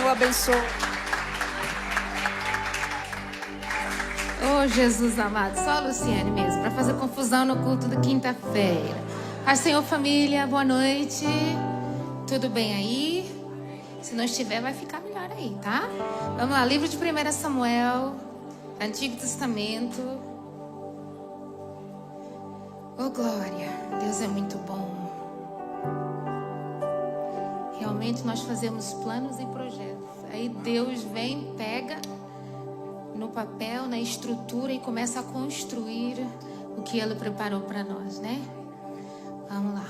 eu abençoo. Oh, Jesus amado, só a Luciane mesmo, para fazer confusão no culto de quinta-feira. Paz, Senhor, família, boa noite. Tudo bem aí? Se não estiver, vai ficar melhor aí, tá? Vamos lá, livro de 1 Samuel, Antigo Testamento. Oh, glória, Deus é muito bom. Realmente nós fazemos planos e projetos. Aí Deus vem, pega no papel, na estrutura e começa a construir o que Ele preparou para nós, né? Vamos lá.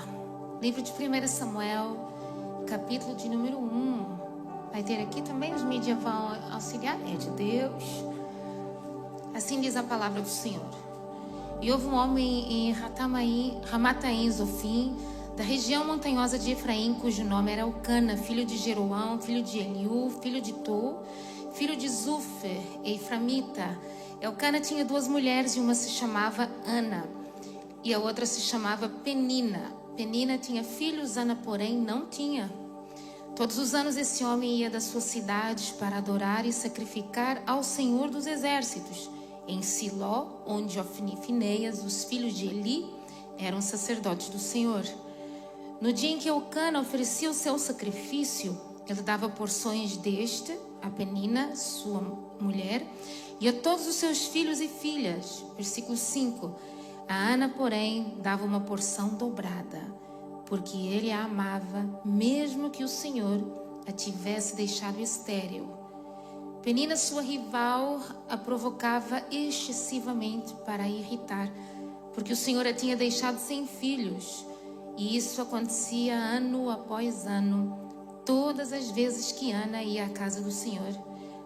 Livro de 1 Samuel, capítulo de número 1. Vai ter aqui também os mídias vão auxiliar. É de Deus. Assim diz a palavra do Senhor. E houve um homem em Ramataim, Zofim, da região montanhosa de Efraim, cujo nome era Elcana, filho de Jeroão, filho de Eliú, filho de Tu, filho de Zufer, Eframita. Elcana tinha 2 mulheres e uma se chamava Ana e a outra se chamava Penina. Penina tinha filhos, Ana, porém, não tinha. Todos os anos esse homem ia das suas cidades para adorar e sacrificar ao Senhor dos Exércitos, em Siló, onde Ofni e Finéias, os filhos de Eli, eram sacerdotes do Senhor. No dia em que Elcana oferecia o seu sacrifício, ele dava porções deste a Penina, sua mulher, e a todos os seus filhos e filhas. Versículo 5. A Ana, porém, dava uma porção dobrada, porque ele a amava, mesmo que o Senhor a tivesse deixado estéril. Penina, sua rival, a provocava excessivamente para a irritar, porque o Senhor a tinha deixado sem filhos. E isso acontecia ano após ano, todas as vezes que Ana ia à casa do Senhor.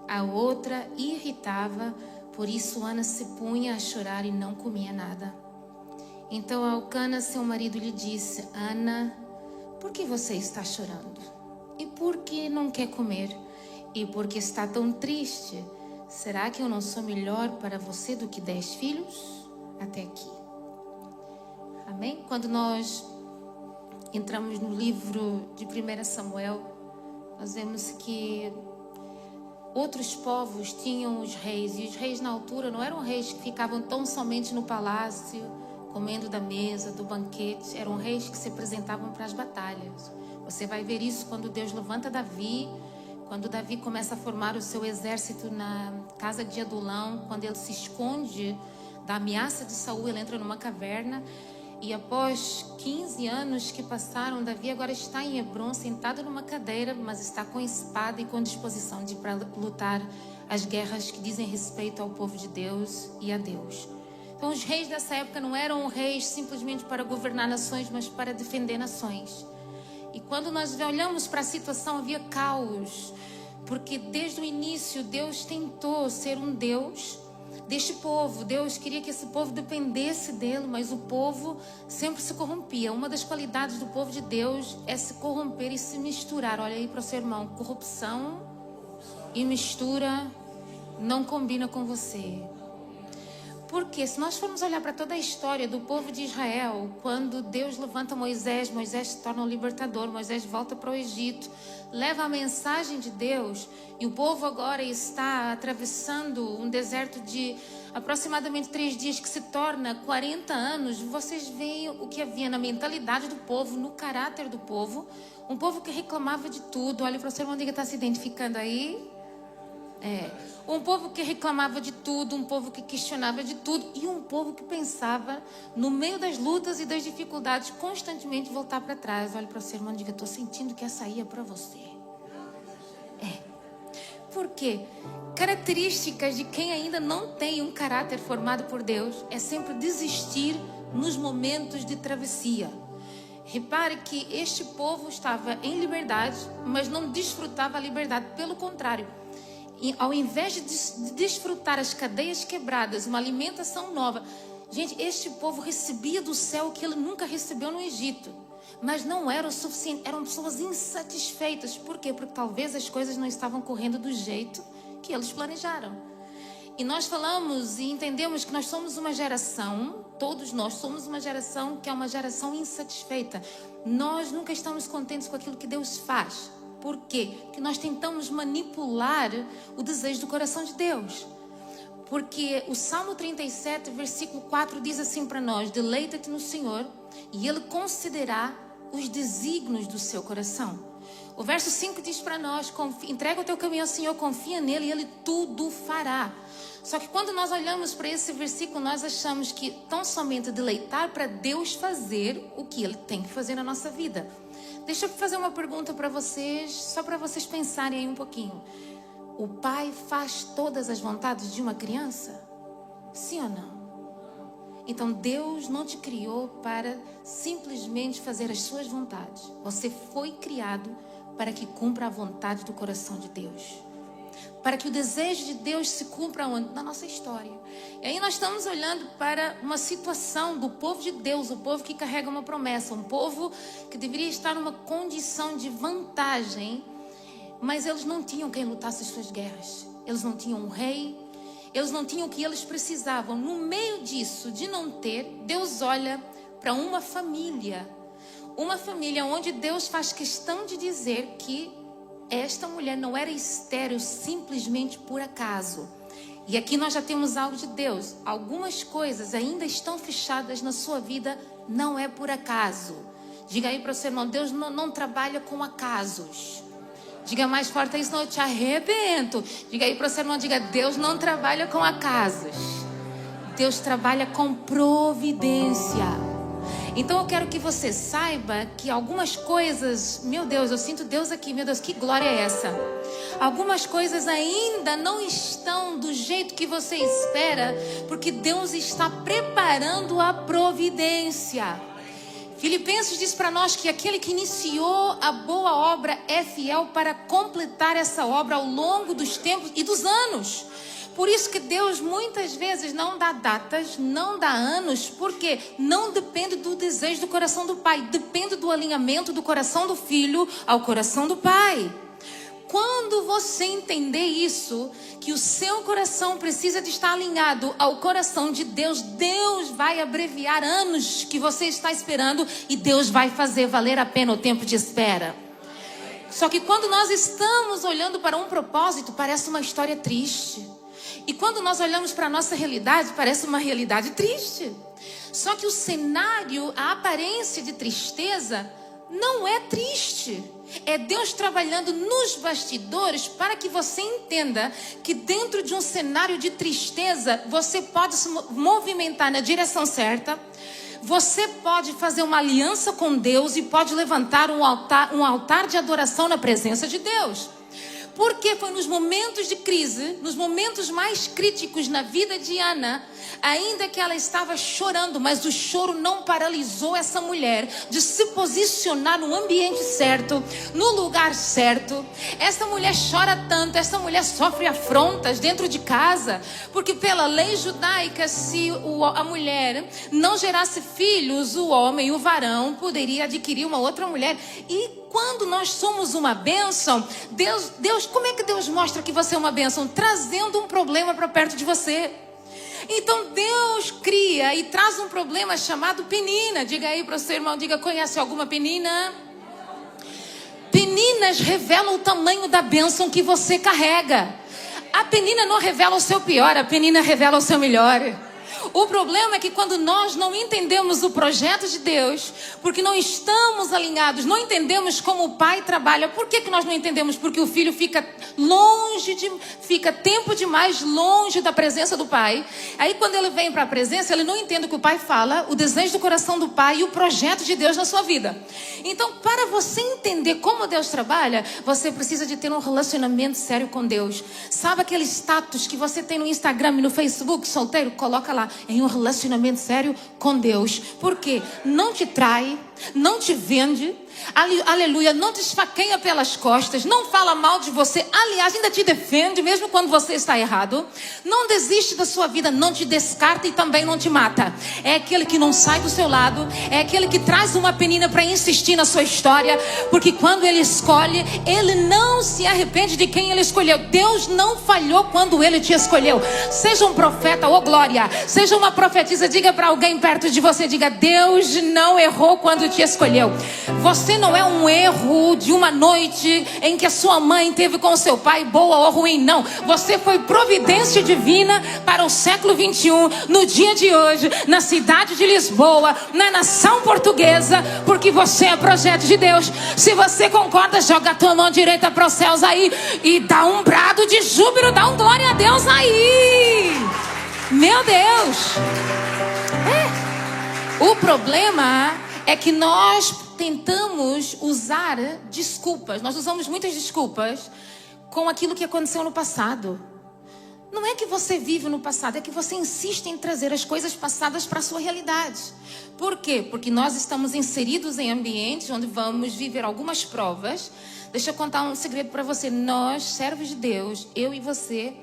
A outra irritava, por isso Ana se punha a chorar e não comia nada. Então Elcana, seu marido, lhe disse: Ana, por que você está chorando? E por que não quer comer? E por que está tão triste? Será que eu não sou melhor para você do que 10 filhos? Até aqui. Amém? Quando nós entramos no livro de 1 Samuel, nós vemos que outros povos tinham os reis, e os reis na altura não eram reis que ficavam tão somente no palácio, comendo da mesa, do banquete. Eram reis que se apresentavam para as batalhas. Você vai ver isso quando Deus levanta Davi, quando Davi começa a formar o seu exército na casa de Adulão, quando ele se esconde da ameaça de Saul, ele entra numa caverna. E após 15 anos que passaram, Davi agora está em Hebron, sentado numa cadeira, mas está com espada e com disposição de para lutar as guerras que dizem respeito ao povo de Deus e a Deus. Então os reis dessa época não eram reis simplesmente para governar nações, mas para defender nações. E quando nós olhamos para a situação, havia caos, porque desde o início Deus tentou ser um Deus deste povo. Deus queria que esse povo dependesse dele, mas o povo sempre se corrompia. Uma das qualidades do povo de Deus é se corromper e se misturar. Olha aí para o seu irmão: corrupção e mistura não combina com você. Porque se nós formos olhar para toda a história do povo de Israel, quando Deus levanta Moisés, Moisés se torna um libertador, Moisés volta para o Egito, leva a mensagem de Deus, e o povo agora está atravessando um deserto de aproximadamente 3 dias, que se torna 40 anos. Vocês veem o que havia na mentalidade do povo, no caráter do povo. Um povo que reclamava de tudo. Olha para o seu irmão, diga: está se identificando aí? Um povo que reclamava de tudo, um povo que questionava de tudo, e um povo que pensava, no meio das lutas e das dificuldades, constantemente voltar para trás. Olha para o seu irmão e diga: estou sentindo que essa aí é para você. Por quê? Características de quem ainda não tem um caráter formado por Deus é sempre desistir nos momentos de travessia. Repare que este povo estava em liberdade, mas não desfrutava a liberdade. Pelo contrário, e ao invés de desfrutar as cadeias quebradas, uma alimentação nova, gente, este povo recebia do céu o que ele nunca recebeu no Egito, mas não era o suficiente. Eram pessoas insatisfeitas. Por quê? Porque talvez as coisas não estavam correndo do jeito que eles planejaram. E nós falamos e entendemos que nós somos uma geração, todos nós somos uma geração que é uma geração insatisfeita. Nós nunca estamos contentes com aquilo que Deus faz. Por quê? Porque nós tentamos manipular o desejo do coração de Deus. Porque o Salmo 37, versículo 4 diz assim para nós: deleita-te no Senhor e Ele concederá os desígnios do seu coração. O verso 5 diz para nós: entrega o teu caminho ao Senhor, confia nele e Ele tudo fará. Só que quando nós olhamos para esse versículo, nós achamos que tão somente deleitar para Deus fazer o que Ele tem que fazer na nossa vida. Deixa eu fazer uma pergunta para vocês, só para vocês pensarem aí um pouquinho. O pai faz todas as vontades de uma criança? Sim ou não? Então Deus não te criou para simplesmente fazer as suas vontades. Você foi criado para que cumpra a vontade do coração de Deus. Para que o desejo de Deus se cumpra onde? Na nossa história. E aí nós estamos olhando para uma situação do povo de Deus, o povo que carrega uma promessa, um povo que deveria estar numa condição de vantagem, mas eles não tinham quem lutasse as suas guerras. Eles não tinham um rei, eles não tinham o que eles precisavam. No meio disso, de não ter, Deus olha para uma família onde Deus faz questão de dizer que esta mulher não era estéril simplesmente por acaso. E aqui nós já temos algo de Deus. Algumas coisas ainda estão fechadas na sua vida, não é por acaso. Diga aí para o seu irmão: Deus não trabalha com acasos. Diga mais forte isso, não eu te arrebento. Diga aí para o seu irmão, diga: Deus não trabalha com acasos. Deus trabalha com providência. Então eu quero que você saiba que algumas coisas, meu Deus, eu sinto Deus aqui, meu Deus, que glória é essa? Algumas coisas ainda não estão do jeito que você espera, porque Deus está preparando a providência. Filipenses diz para nós que aquele que iniciou a boa obra é fiel para completar essa obra ao longo dos tempos e dos anos. Por isso que Deus muitas vezes não dá datas, não dá anos, porque não depende do desejo do coração do pai, depende do alinhamento do coração do filho ao coração do pai. Quando você entender isso, que o seu coração precisa de estar alinhado ao coração de Deus, Deus vai abreviar anos que você está esperando e Deus vai fazer valer a pena o tempo de espera. Só que quando nós estamos olhando para um propósito, parece uma história triste. E quando nós olhamos para a nossa realidade, parece uma realidade triste. Só que o cenário, a aparência de tristeza, não é triste. É Deus trabalhando nos bastidores para que você entenda que dentro de um cenário de tristeza, você pode se movimentar na direção certa. Você pode fazer uma aliança com Deus e pode levantar um altar de adoração na presença de Deus. Porque foi nos momentos de crise, nos momentos mais críticos na vida de Ana, ainda que ela estava chorando, mas o choro não paralisou essa mulher de se posicionar no ambiente certo, no lugar certo. Essa mulher chora tanto, essa mulher sofre afrontas dentro de casa, porque pela lei judaica, se a mulher não gerasse filhos, o homem, o varão, poderia adquirir uma outra mulher. E quando nós somos uma bênção, Deus, como é que Deus mostra que você é uma bênção? Trazendo um problema para perto de você. Então Deus cria e traz um problema chamado penina. Diga aí para o seu irmão, diga: conhece alguma penina? Peninas revelam o tamanho da bênção que você carrega. A penina não revela o seu pior, a penina revela o seu melhor. O problema é que quando nós não entendemos o projeto de Deus, porque não estamos alinhados, não entendemos como o pai trabalha. Por que nós não entendemos? Porque o filho fica fica tempo demais longe da presença do pai. Aí quando ele vem para a presença, ele não entende o que o pai fala, o desejo do coração do pai e o projeto de Deus na sua vida. Então, para você entender como Deus trabalha, você precisa de ter um relacionamento sério com Deus. Sabe aquele status que você tem no Instagram e no Facebook, solteiro? Coloca lá: em um relacionamento sério com Deus. Por quê? Não te trai, não te vende, aleluia, não te esfaqueia pelas costas, não fala mal de você, aliás, ainda te defende mesmo quando você está errado, não desiste da sua vida, não te descarta e também não te mata. É aquele que não sai do seu lado, é aquele que traz uma penina para insistir na sua história, porque quando ele escolhe, ele não se arrepende de quem ele escolheu. Deus não falhou quando ele te escolheu. Seja um profeta, ô glória, seja uma profetisa, diga para alguém perto de você, diga: Deus não errou quando te escolheu. Você não é um erro de uma noite em que a sua mãe teve com o seu pai, boa ou ruim, não. Você foi providência divina para o século 21, no dia de hoje, na cidade de Lisboa, na nação portuguesa, porque você é projeto de Deus. Se você concorda, joga a tua mão direita para os céus aí e dá um brado de júbilo, dá um glória a Deus aí. Meu Deus. O problema é que nós tentamos usar desculpas. Nós usamos muitas desculpas com aquilo que aconteceu no passado. Não é que você vive no passado, é que você insiste em trazer as coisas passadas para a sua realidade. Por quê? Porque nós estamos inseridos em ambientes onde vamos viver algumas provas. Deixa eu contar um segredo para você. Nós, servos de Deus, eu e você,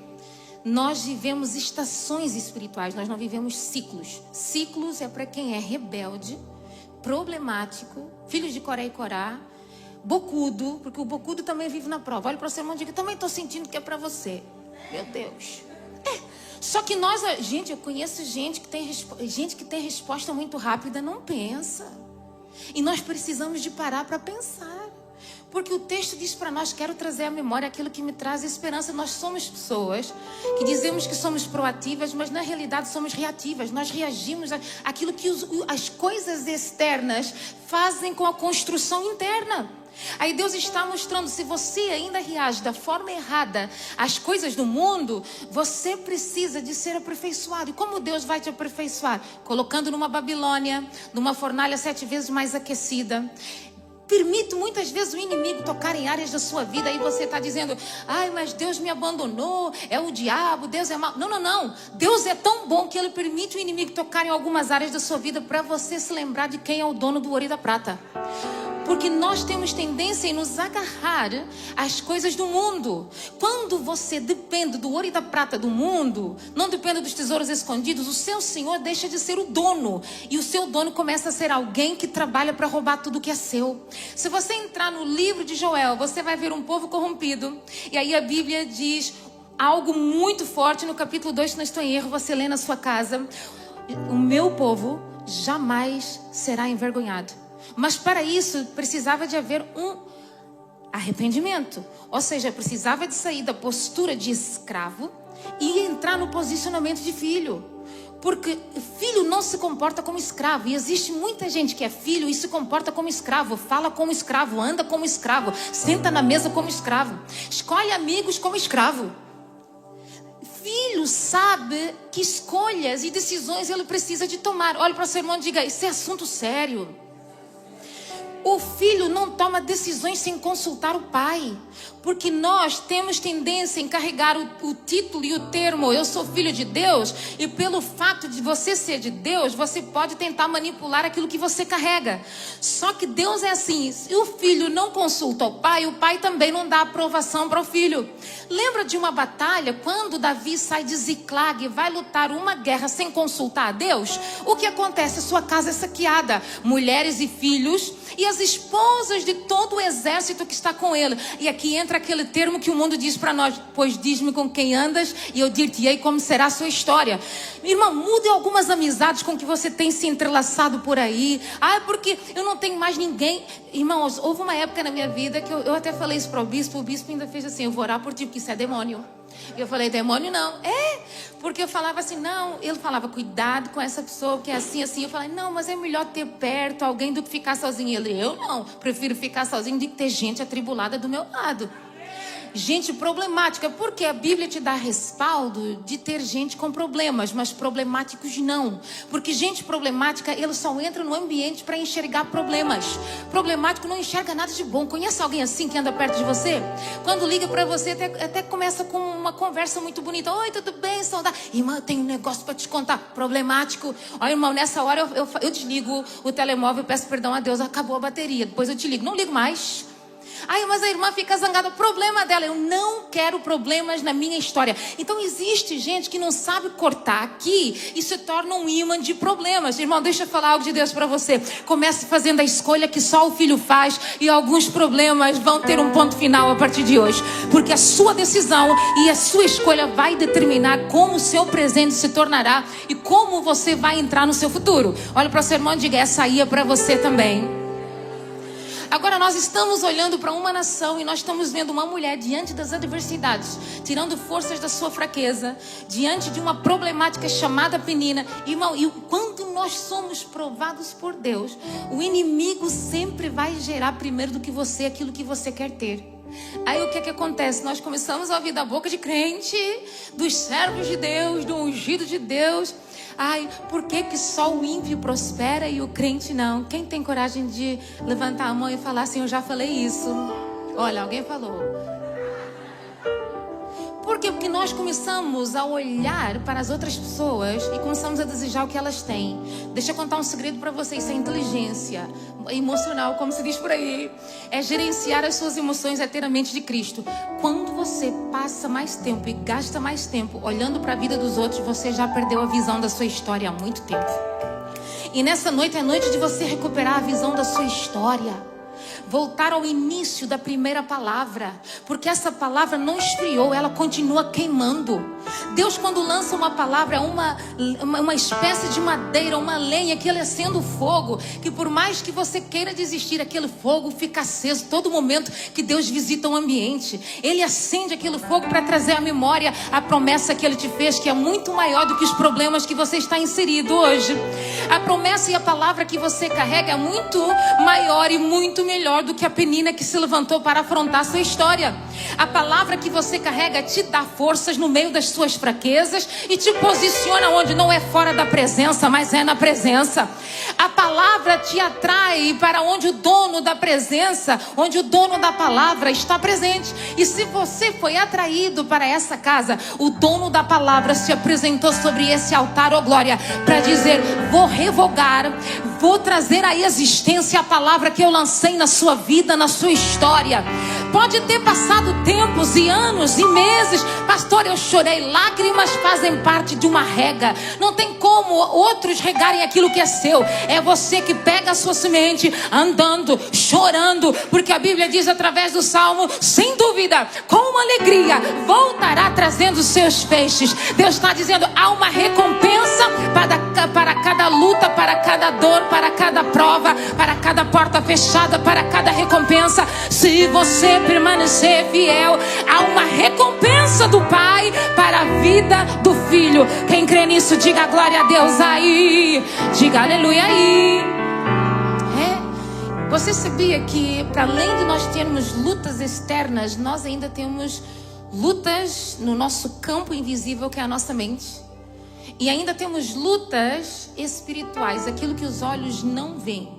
nós vivemos estações espirituais, nós não vivemos ciclos. Ciclos é para quem é rebelde, problemático, filho de Coré e Corá, bocudo, porque o bocudo também vive na prova. Olha para o seu irmão e diga, também estou sentindo que é para você. Meu Deus. Só que nós, gente, eu conheço gente que tem resposta muito rápida, não pensa. E nós precisamos de parar para pensar. Porque o texto diz para nós, quero trazer à memória aquilo que me traz esperança. Nós somos pessoas que dizemos que somos proativas, mas na realidade somos reativas. Nós reagimos àquilo que as coisas externas fazem com a construção interna. Aí Deus está mostrando, se você ainda reage da forma errada às coisas do mundo, você precisa de ser aperfeiçoado. E como Deus vai te aperfeiçoar? Colocando numa Babilônia, numa fornalha 7 vezes mais aquecida. Permite muitas vezes o inimigo tocar em áreas da sua vida. Aí você está dizendo, ai, mas Deus me abandonou, é o diabo, Deus é mau. Não. Deus é tão bom que Ele permite o inimigo tocar em algumas áreas da sua vida para você se lembrar de quem é o dono do ouro e da prata. Porque nós temos tendência em nos agarrar às coisas do mundo. Quando você depende do ouro e da prata do mundo, não depende dos tesouros escondidos, o seu Senhor deixa de ser o dono. E o seu dono começa a ser alguém que trabalha para roubar tudo que é seu. Se você entrar no livro de Joel, você vai ver um povo corrompido. E aí a Bíblia diz algo muito forte no capítulo 2, se não estou em erro, você lê na sua casa. O meu povo jamais será envergonhado. Mas para isso precisava de haver um arrependimento. Ou seja, precisava de sair da postura de escravo e entrar no posicionamento de filho. Porque filho não se comporta como escravo. E existe muita gente que é filho e se comporta como escravo. Fala como escravo, anda como escravo, senta na mesa como escravo, escolhe amigos como escravo. Filho sabe que escolhas e decisões ele precisa de tomar. Olha para o seu irmão e diga, isso é assunto sério. O filho não toma decisões sem consultar o pai. Porque nós temos tendência em carregar o título e o termo, eu sou filho de Deus. E pelo fato de você ser de Deus, você pode tentar manipular aquilo que você carrega. Só que Deus é assim, se o filho não consulta o pai também não dá aprovação para o filho. Lembra de uma batalha, quando Davi sai de Ziclag e vai lutar uma guerra sem consultar a Deus? O que acontece? Sua casa é saqueada. Mulheres e filhos e as esposas de todo o exército que está com ele. E aqui entra aquele termo que o mundo diz para nós, pois diz-me com quem andas e eu dir-te-ei como será a sua história. Irmã, mude algumas amizades com que você tem se entrelaçado por aí. Ah, porque eu não tenho mais ninguém. Irmãos, houve uma época na minha vida que eu até falei isso para o bispo ainda fez assim, eu vou orar por ti, porque isso é demônio. Eu falei, demônio não. Porque eu falava assim, não. Ele falava, cuidado com essa pessoa que é assim, assim. Eu falei, não, mas é melhor ter perto alguém do que ficar sozinho. Ele, eu não. Prefiro ficar sozinho do que ter gente atribulada do meu lado. Gente problemática, porque a Bíblia te dá respaldo de ter gente com problemas, mas problemáticos não. Porque gente problemática, ele só entra no ambiente para enxergar problemas. Problemático não enxerga nada de bom. Conhece alguém assim que anda perto de você? Quando liga para você, até começa com uma conversa muito bonita. Oi, tudo bem, saudade? Irmã, eu tenho um negócio para te contar. Problemático. Olha, irmão, nessa hora eu desligo o telemóvel e peço perdão a Deus. Acabou a bateria. Depois eu te ligo. Não ligo mais. Ai, mas a irmã fica zangada. O problema dela, eu não quero problemas na minha história. Então existe gente que não sabe cortar aqui e se torna um imã de problemas. Irmão, deixa eu falar algo de Deus para você. Comece fazendo a escolha que só o filho faz e alguns problemas vão ter um ponto final a partir de hoje. Porque a sua decisão e a sua escolha vai determinar como o seu presente se tornará e como você vai entrar no seu futuro. Olha para o seu irmão e diga, essa aí é para você também. Agora nós estamos olhando para uma nação e nós estamos vendo uma mulher diante das adversidades, tirando forças da sua fraqueza, diante de uma problemática chamada Penina. Irmão, e quando nós somos provados por Deus, o inimigo sempre vai gerar primeiro do que você aquilo que você quer ter. Aí o que acontece? Nós começamos a ouvir da boca de crente, dos servos de Deus, do ungido de Deus: ai, por que só o ímpio prospera e o crente não? Quem tem coragem de levantar a mão e falar assim: eu já falei isso? Olha, alguém falou. Por quê? Porque nós começamos a olhar para as outras pessoas e começamos a desejar o que elas têm. Deixa eu contar um segredo para vocês. Isso é inteligência emocional, como se diz por aí. É gerenciar as suas emoções, é ter a mente de Cristo. Quando você passa mais tempo e gasta mais tempo olhando para a vida dos outros, você já perdeu a visão da sua história há muito tempo. E nessa noite é noite de você recuperar a visão da sua história. Voltar ao início da primeira palavra, porque essa palavra não esfriou, ela continua queimando. Deus, quando lança uma palavra, é uma espécie de madeira, uma lenha que ele acende o fogo, que por mais que você queira desistir, aquele fogo fica aceso todo momento que Deus visita o ambiente. Ele acende aquele fogo para trazer à memória a promessa que ele te fez, que é muito maior do que os problemas que você está inserido hoje. A promessa e a palavra que você carrega é muito maior e muito melhor do que a Penina que se levantou para afrontar a sua história. A palavra que você carrega te dá forças no meio das suas fraquezas e te posiciona onde não é fora da presença, mas é na presença. A palavra te atrai para onde o dono da presença, onde o dono da palavra está presente. E se você foi atraído para essa casa, o dono da palavra se apresentou sobre esse altar, ó glória, para dizer: vou revogar, vou trazer à existência a palavra que eu lancei na sua vida, na sua história. Pode ter passado tempos e anos e meses. Pastor, eu chorei. Lágrimas fazem parte de uma rega. Não tem como outros regarem aquilo que é seu. É você que pega a sua semente andando, chorando, porque a Bíblia diz através do Salmo: sem dúvida, com alegria voltará trazendo os seus feixes. Deus está dizendo: há uma recompensa para cada luta, para cada dor, para cada prova, para cada porta fechada, para cada recompensa. Se você permanecer fiel, há uma recompensa do Pai para a vida do Filho. Quem crê nisso, diga glória a Deus aí, diga aleluia aí. Você sabia que para além de nós termos lutas externas, nós ainda temos lutas no nosso campo invisível, que é a nossa mente? E ainda temos lutas espirituais, aquilo que os olhos não veem.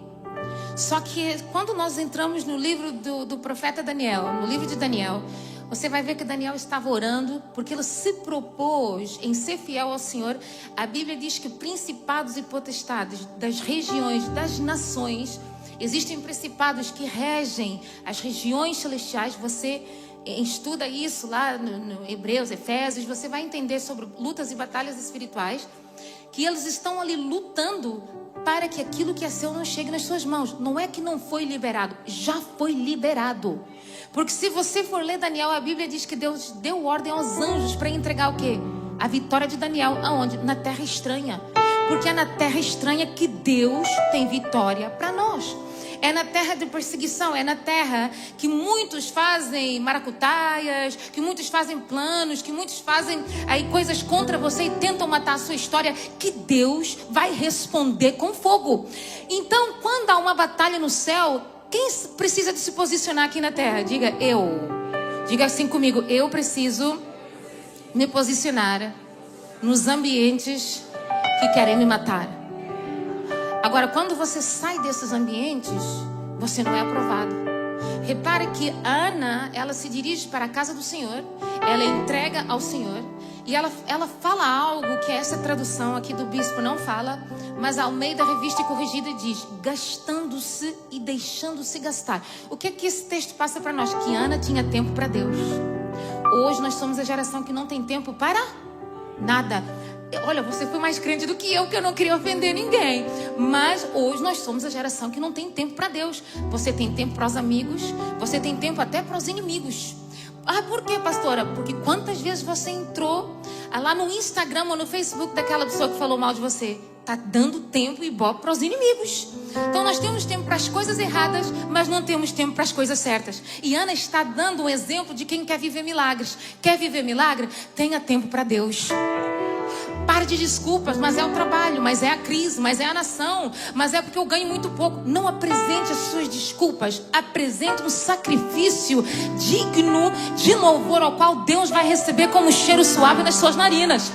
Só que quando nós entramos no livro do profeta Daniel, no livro de Daniel, você vai ver que Daniel estava orando, porque ele se propôs em ser fiel ao Senhor. A Bíblia diz que principados e potestades das regiões, das nações, existem principados que regem as regiões celestiais. Você estuda isso lá no Hebreus, Efésios, você vai entender sobre lutas e batalhas espirituais, que eles estão ali lutando para que aquilo que é seu não chegue nas suas mãos. Não é que não foi liberado, já foi liberado. Porque se você for ler Daniel, a Bíblia diz que Deus deu ordem aos anjos para entregar o quê? A vitória de Daniel. Aonde? Na terra estranha. Porque é na terra estranha que Deus tem vitória para nós. É na terra de perseguição, é na terra que muitos fazem maracutaias, que muitos fazem planos, que muitos fazem aí coisas contra você e tentam matar a sua história, que Deus vai responder com fogo. Então, quando há uma batalha no céu, quem precisa de se posicionar aqui na terra? Diga eu. Diga assim comigo: eu preciso me posicionar nos ambientes que querem me matar. Agora, quando você sai desses ambientes, você não é aprovado. Repare que Ana, ela se dirige para a casa do Senhor, ela entrega ao Senhor, e ela fala algo que essa tradução aqui do bispo não fala, mas a Almeida Revista e Corrigida diz: gastando-se e deixando-se gastar. O que é que esse texto passa para nós? Que Ana tinha tempo para Deus. Hoje nós somos a geração que não tem tempo para nada. Olha, você foi mais crente do que eu não queria ofender ninguém. Mas hoje nós somos a geração que não tem tempo para Deus. Você tem tempo para os amigos, você tem tempo até para os inimigos. Ah, por quê, pastora? Porque quantas vezes você entrou lá no Instagram ou no Facebook daquela pessoa que falou mal de você? está dando tempo e ibope para os inimigos. Então nós temos tempo para as coisas erradas, mas não temos tempo para as coisas certas. E Ana está dando um exemplo de quem quer viver milagres. Quer viver milagre? Tenha tempo para Deus. Pare de desculpas, mas é o trabalho, mas é a crise, mas é a nação, mas é porque eu ganho muito pouco. Não apresente as suas desculpas. Apresente um sacrifício digno de louvor ao qual Deus vai receber como cheiro suave nas suas narinas.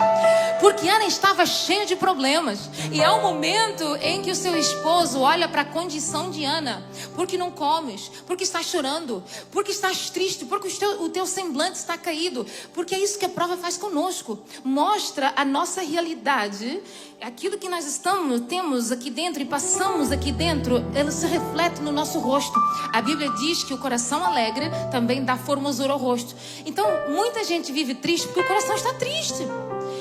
Porque Ana estava cheia de problemas. E é o momento em que o seu esposo olha para a condição de Ana. Porque não comes, porque estás chorando, porque estás triste, porque o teu semblante está caído. Porque é isso que a prova faz conosco. Mostra a nossa realidade. Aquilo que nós temos aqui dentro e passamos aqui dentro, ela se reflete no nosso rosto. A Bíblia diz que o coração alegre também dá formosura ao rosto. Então, muita gente vive triste porque o coração está triste.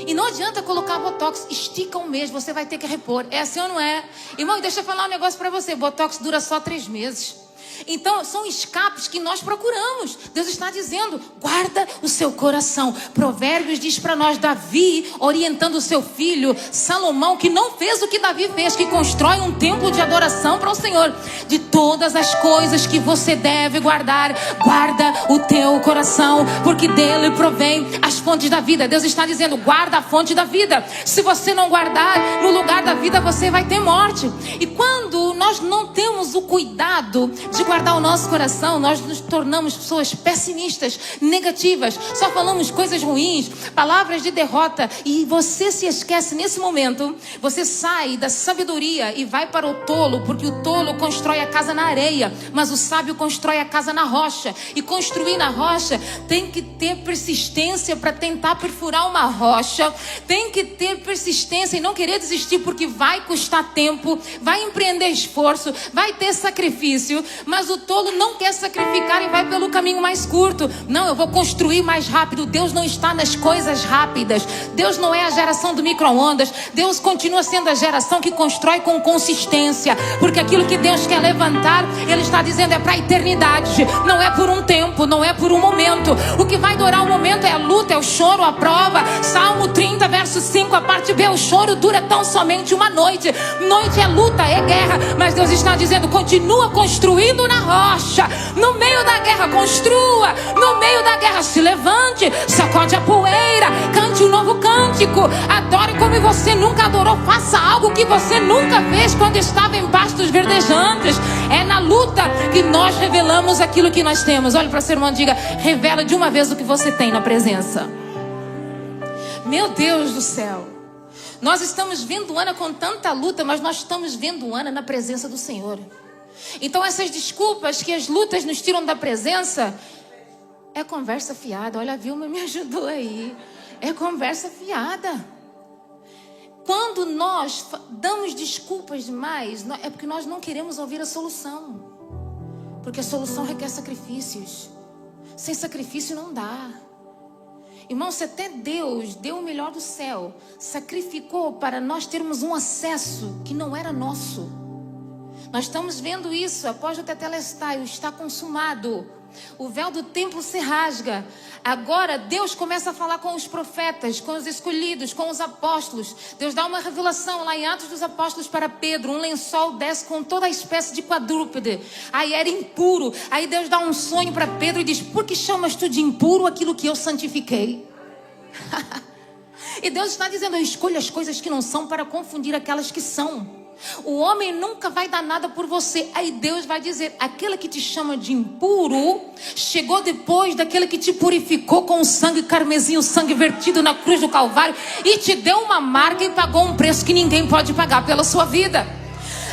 E não adianta colocar botox, estica um mês, você vai ter que repor. É assim ou não é? Irmão, deixa eu falar um negócio para você, botox dura só 3 meses. Então, são escapes que nós procuramos. Deus está dizendo, guarda o seu coração. Provérbios diz para nós, Davi, orientando o seu filho, Salomão, que não fez o que Davi fez, que constrói um templo de adoração para o Senhor. De todas as coisas que você deve guardar, guarda o teu coração, porque dele provém as fontes da vida. Deus está dizendo, guarda a fonte da vida. Se você não guardar, no lugar da vida você vai ter morte. E quando nós não temos o cuidado de guardar o nosso coração, nós nos tornamos pessoas pessimistas, negativas, só falamos coisas ruins, palavras de derrota, e você se esquece nesse momento. Você sai da sabedoria e vai para o tolo, porque o tolo constrói a casa na areia, mas o sábio constrói a casa na rocha. E construir na rocha tem que ter persistência para tentar perfurar uma rocha, tem que ter persistência e não querer desistir, porque vai custar tempo, vai empreender esforço, vai ter sacrifício. Mas o tolo não quer sacrificar e vai pelo caminho mais curto. Não, eu vou construir mais rápido. Deus não está nas coisas rápidas. Deus não é a geração do micro-ondas. Deus continua sendo a geração que constrói com consistência. Porque aquilo que Deus quer levantar, Ele está dizendo, é para a eternidade. Não é por um tempo, não é por um momento. O que vai durar um momento é a luta, é o choro, a prova. Salmo 30, verso 5, a parte B, o choro dura tão somente uma noite. Noite é luta, é guerra. Mas Deus está dizendo, continua construindo na rocha. No meio da guerra, construa. No meio da guerra, se levante, sacode a poeira, cante um novo cântico, adore como você nunca adorou, faça algo que você nunca fez quando estava em pastos verdejantes. É na luta que nós revelamos aquilo que nós temos. Olha para o seu irmão e diga, revela de uma vez o que você tem na presença. Meu Deus do céu, nós estamos vendo Ana com tanta luta, mas nós estamos vendo Ana na presença do Senhor. Então essas desculpas que as lutas nos tiram da presença é conversa fiada. Olha, a Vilma me ajudou aí. É conversa fiada. Quando nós damos desculpas demais, é porque nós não queremos ouvir a solução. Porque a solução requer sacrifícios. Sem sacrifício não dá. Irmão, se até Deus deu o melhor do céu, sacrificou para nós termos um acesso que não era nosso. Nós estamos vendo isso após o tetelestai, está consumado. O véu do templo se rasga. Agora Deus começa a falar com os profetas, com os escolhidos, com os apóstolos. Deus dá uma revelação lá em Atos dos Apóstolos para Pedro. Um lençol desce com toda a espécie de quadrúpede. Aí era impuro. Aí Deus dá um sonho para Pedro e diz, por que chamas tu de impuro aquilo que eu santifiquei? E Deus está dizendo, eu escolho as coisas que não são para confundir aquelas que são. O homem nunca vai dar nada por você. Aí Deus vai dizer, aquele que te chama de impuro chegou depois daquele que te purificou com o sangue carmesim, o sangue vertido na cruz do Calvário, e te deu uma marca e pagou um preço que ninguém pode pagar pela sua vida.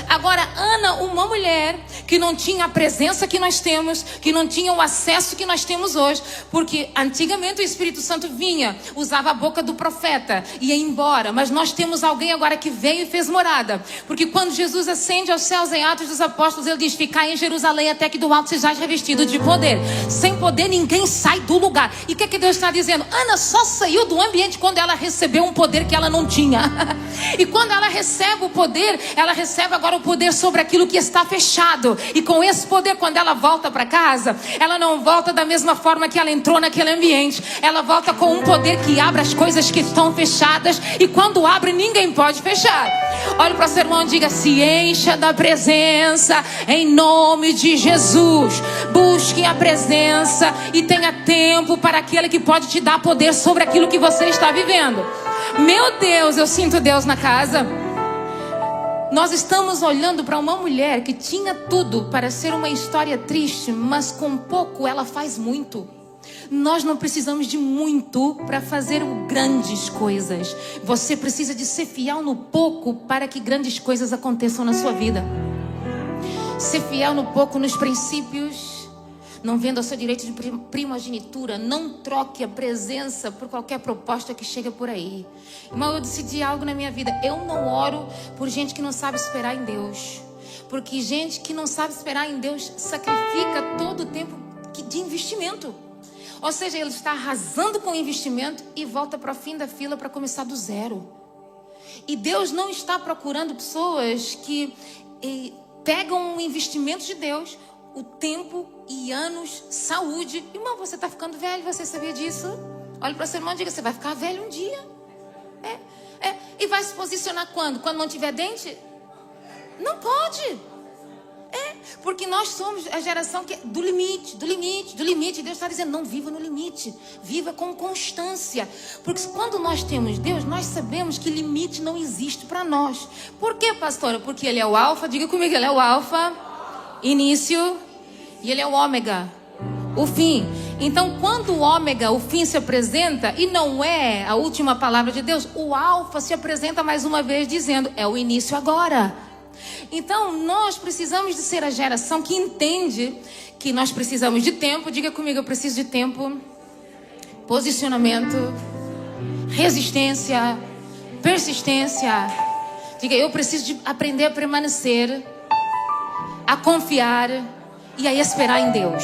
Agora, Ana, uma mulher que não tinha a presença que nós temos, que não tinha o acesso que nós temos hoje, porque antigamente o Espírito Santo vinha, usava a boca do profeta, ia embora, mas nós temos alguém agora que veio e fez morada, porque quando Jesus ascende aos céus em Atos dos Apóstolos, ele diz, ficai em Jerusalém até que do alto sejais revestido de poder. Sem poder ninguém sai do lugar. E o que Deus está dizendo? Ana só saiu do ambiente quando ela recebeu um poder que ela não tinha. E quando ela recebe o poder, ela recebe agora o poder sobre aquilo que está fechado. E com esse poder, quando ela volta para casa, ela não volta da mesma forma que ela entrou naquele ambiente. Ela volta com um poder que abre as coisas que estão fechadas. E quando abre, ninguém pode fechar. Olhe para o seu irmão e diga: se encha da presença em nome de Jesus. Busque a presença e tenha tempo para aquele que pode te dar poder sobre aquilo que você está vivendo. Meu Deus, eu sinto Deus na casa. Nós estamos olhando para uma mulher que tinha tudo para ser uma história triste, mas com pouco ela faz muito. Nós não precisamos de muito para fazer grandes coisas. Você precisa de ser fiel no pouco para que grandes coisas aconteçam na sua vida. Ser fiel no pouco, nos princípios. Não venda o seu direito de primogenitura. Não troque a presença por qualquer proposta que chega por aí. Irmão, eu decidi algo na minha vida. Eu não oro por gente que não sabe esperar em Deus. Porque gente que não sabe esperar em Deus sacrifica todo o tempo de investimento. Ou seja, ele está arrasando com o investimento e volta para o fim da fila para começar do zero. E Deus não está procurando pessoas que pegam o investimento de Deus, o tempo e anos, saúde. Irmão, você está ficando velho, você sabia disso? Olha para o seu irmão e diga: você vai ficar velho um dia. E vai se posicionar quando? Quando não tiver dente? Não pode. Porque nós somos a geração que do limite. Deus está dizendo: não viva no limite, viva com constância. Porque quando nós temos Deus, nós sabemos que limite não existe para nós. Por quê, pastora? Porque Ele é o alfa, diga comigo, Ele é o alfa, início, e Ele é o ômega, o fim. Então, quando o ômega, o fim, se apresenta, e não é a última palavra de Deus, o alfa se apresenta mais uma vez dizendo: é o início agora. Então, nós precisamos de ser a geração que entende que nós precisamos de tempo. Diga comigo: eu preciso de tempo, posicionamento, resistência, persistência. Diga: eu preciso de aprender a permanecer, a confiar e a esperar em Deus.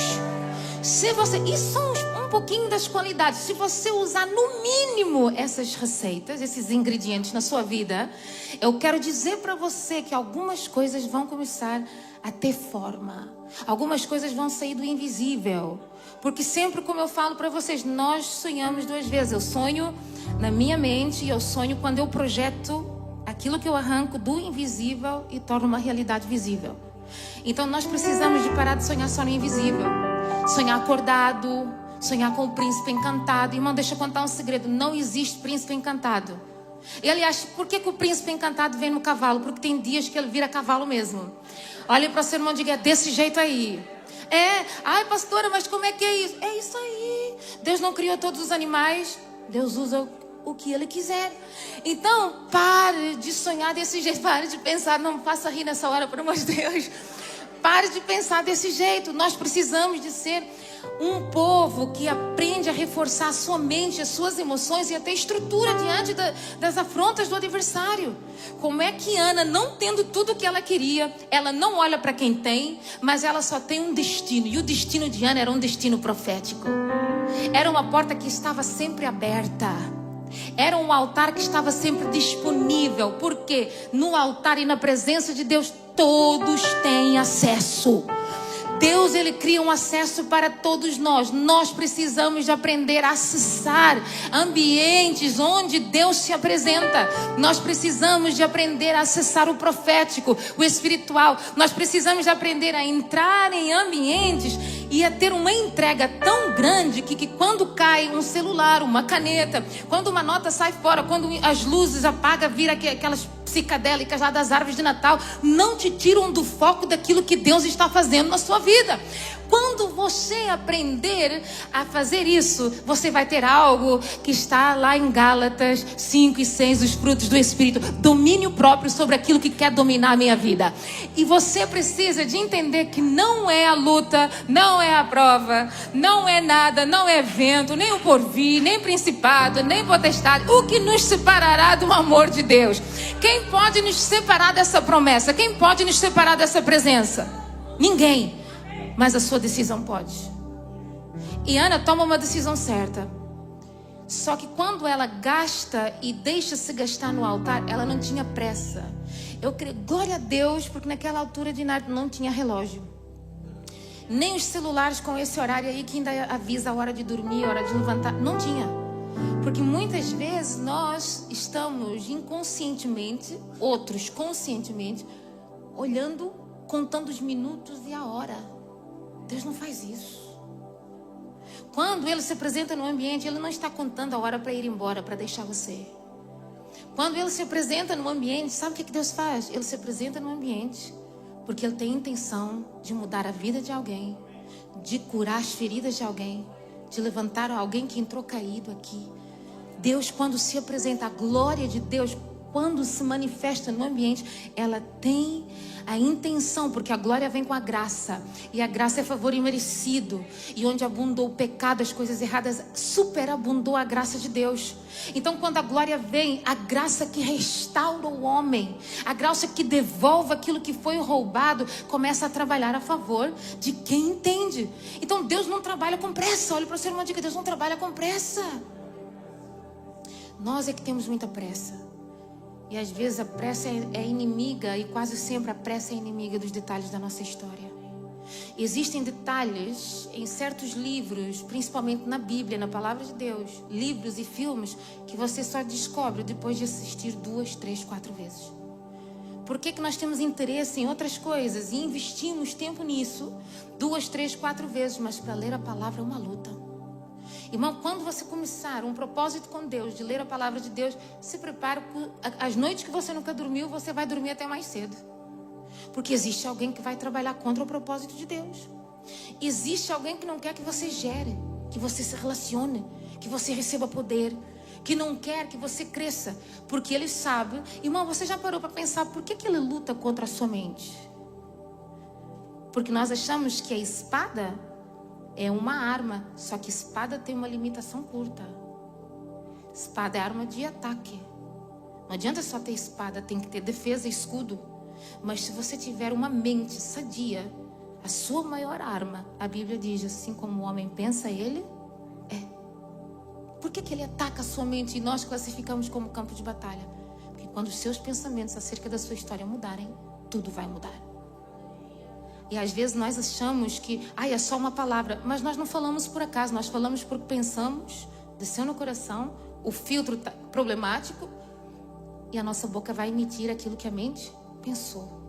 Isso são um pouquinho das qualidades. Se você usar no mínimo essas receitas, esses ingredientes na sua vida, eu quero dizer para você que algumas coisas vão começar a ter forma. Algumas coisas vão sair do invisível. Porque sempre, como eu falo para vocês, nós sonhamos duas vezes. Eu sonho na minha mente e eu sonho quando eu projeto aquilo que eu arranco do invisível e torno uma realidade visível. Então nós precisamos de parar de sonhar só no invisível. Sonhar acordado, sonhar com o príncipe encantado. Irmão, deixa eu contar um segredo: não existe príncipe encantado. E aliás, por que o príncipe encantado vem no cavalo? Porque tem dias que ele vira cavalo mesmo. Olha para o seu irmão e diga: é desse jeito aí. Ai pastora, mas como é que é isso? É isso aí. Deus não criou todos os animais. Deus usa o que Ele quiser. Então, pare de sonhar desse jeito. Pare de pensar. Não me faça rir nessa hora, pelo amor de Deus. Pare de pensar desse jeito. Nós precisamos de ser um povo que aprende a reforçar a sua mente, as suas emoções e até estrutura diante das afrontas do adversário. Como é que Ana, não tendo tudo o que ela queria, ela não olha para quem tem, mas ela só tem um destino. E o destino de Ana era um destino profético. Era uma porta que estava sempre aberta. Era um altar que estava sempre disponível. Porque no altar e na presença de Deus todos têm acesso. Deus, Ele cria um acesso para todos nós. Nós precisamos de aprender a acessar ambientes onde Deus se apresenta. Nós precisamos de aprender a acessar o profético, o espiritual. Nós precisamos de aprender a entrar em ambientes e a ter uma entrega tão grande que quando cai um celular, uma caneta, quando uma nota sai fora, quando as luzes apagam, vira aquelas psicadélicas lá das árvores de Natal, não te tiram do foco daquilo que Deus está fazendo na sua vida. Quando você aprender a fazer isso, você vai ter algo que está lá em Gálatas 5 e 6, os frutos do Espírito, domínio próprio sobre aquilo que quer dominar a minha vida. E você precisa de entender que não é a luta, não é a prova, não é nada, não é vento, nem o porvir, nem principado, nem potestade, o que nos separará do amor de Deus. Quem pode nos separar dessa promessa? Quem pode nos separar dessa presença? Ninguém. Mas a sua decisão pode. E Ana toma uma decisão certa. Só que quando ela gasta e deixa-se gastar no altar, ela não tinha pressa. Eu creio, glória a Deus, porque naquela altura de Nardo não tinha relógio. Nem os celulares com esse horário aí que ainda avisa a hora de dormir, a hora de levantar. Não tinha. Porque muitas vezes nós estamos inconscientemente, outros conscientemente, olhando, contando os minutos e a hora. Deus não faz isso. Quando Ele se apresenta no ambiente, Ele não está contando a hora para ir embora, para deixar você. Quando Ele se apresenta no ambiente, sabe o que Deus faz? Ele se apresenta no ambiente porque Ele tem intenção de mudar a vida de alguém, de curar as feridas de alguém, de levantar alguém que entrou caído aqui. Deus, quando se apresenta, a glória de Deus, quando se manifesta no ambiente, ela tem a intenção, porque a glória vem com a graça, e a graça é favor imerecido, e onde abundou o pecado, as coisas erradas, superabundou a graça de Deus. Então quando a glória vem, a graça que restaura o homem, a graça que devolve aquilo que foi roubado, começa a trabalhar a favor de quem entende. Então Deus não trabalha com pressa. Olha para você uma dica, Deus não trabalha com pressa. Nós é que temos muita pressa. E às vezes a pressa é inimiga, e quase sempre a pressa é inimiga dos detalhes da nossa história. Existem detalhes em certos livros, principalmente na Bíblia, na Palavra de Deus, livros e filmes, que você só descobre depois de assistir 2, 3, 4 vezes. Por que nós temos interesse em outras coisas e investimos tempo nisso 2, 3, 4 vezes, mas para ler a palavra é uma luta. Irmão, quando você começar um propósito com Deus, de ler a palavra de Deus, se prepare, as noites que você nunca dormiu, você vai dormir até mais cedo. Porque existe alguém que vai trabalhar contra o propósito de Deus. Existe alguém que não quer que você gere, que você se relacione, que você receba poder, que não quer que você cresça, porque ele sabe. Irmão, você já parou para pensar por que ele luta contra a sua mente? Porque nós achamos que a espada é uma arma, só que espada tem uma limitação curta. Espada é arma de ataque. Não adianta só ter espada, tem que ter defesa e escudo. Mas se você tiver uma mente sadia, a sua maior arma, a Bíblia diz, assim como o homem pensa, ele é. Por que ele ataca a sua mente e nós classificamos como campo de batalha? Porque quando os seus pensamentos acerca da sua história mudarem, tudo vai mudar. E às vezes nós achamos que é só uma palavra, mas nós não falamos por acaso, nós falamos porque pensamos, desceu no coração, o filtro tá problemático, e a nossa boca vai emitir aquilo que a mente pensou.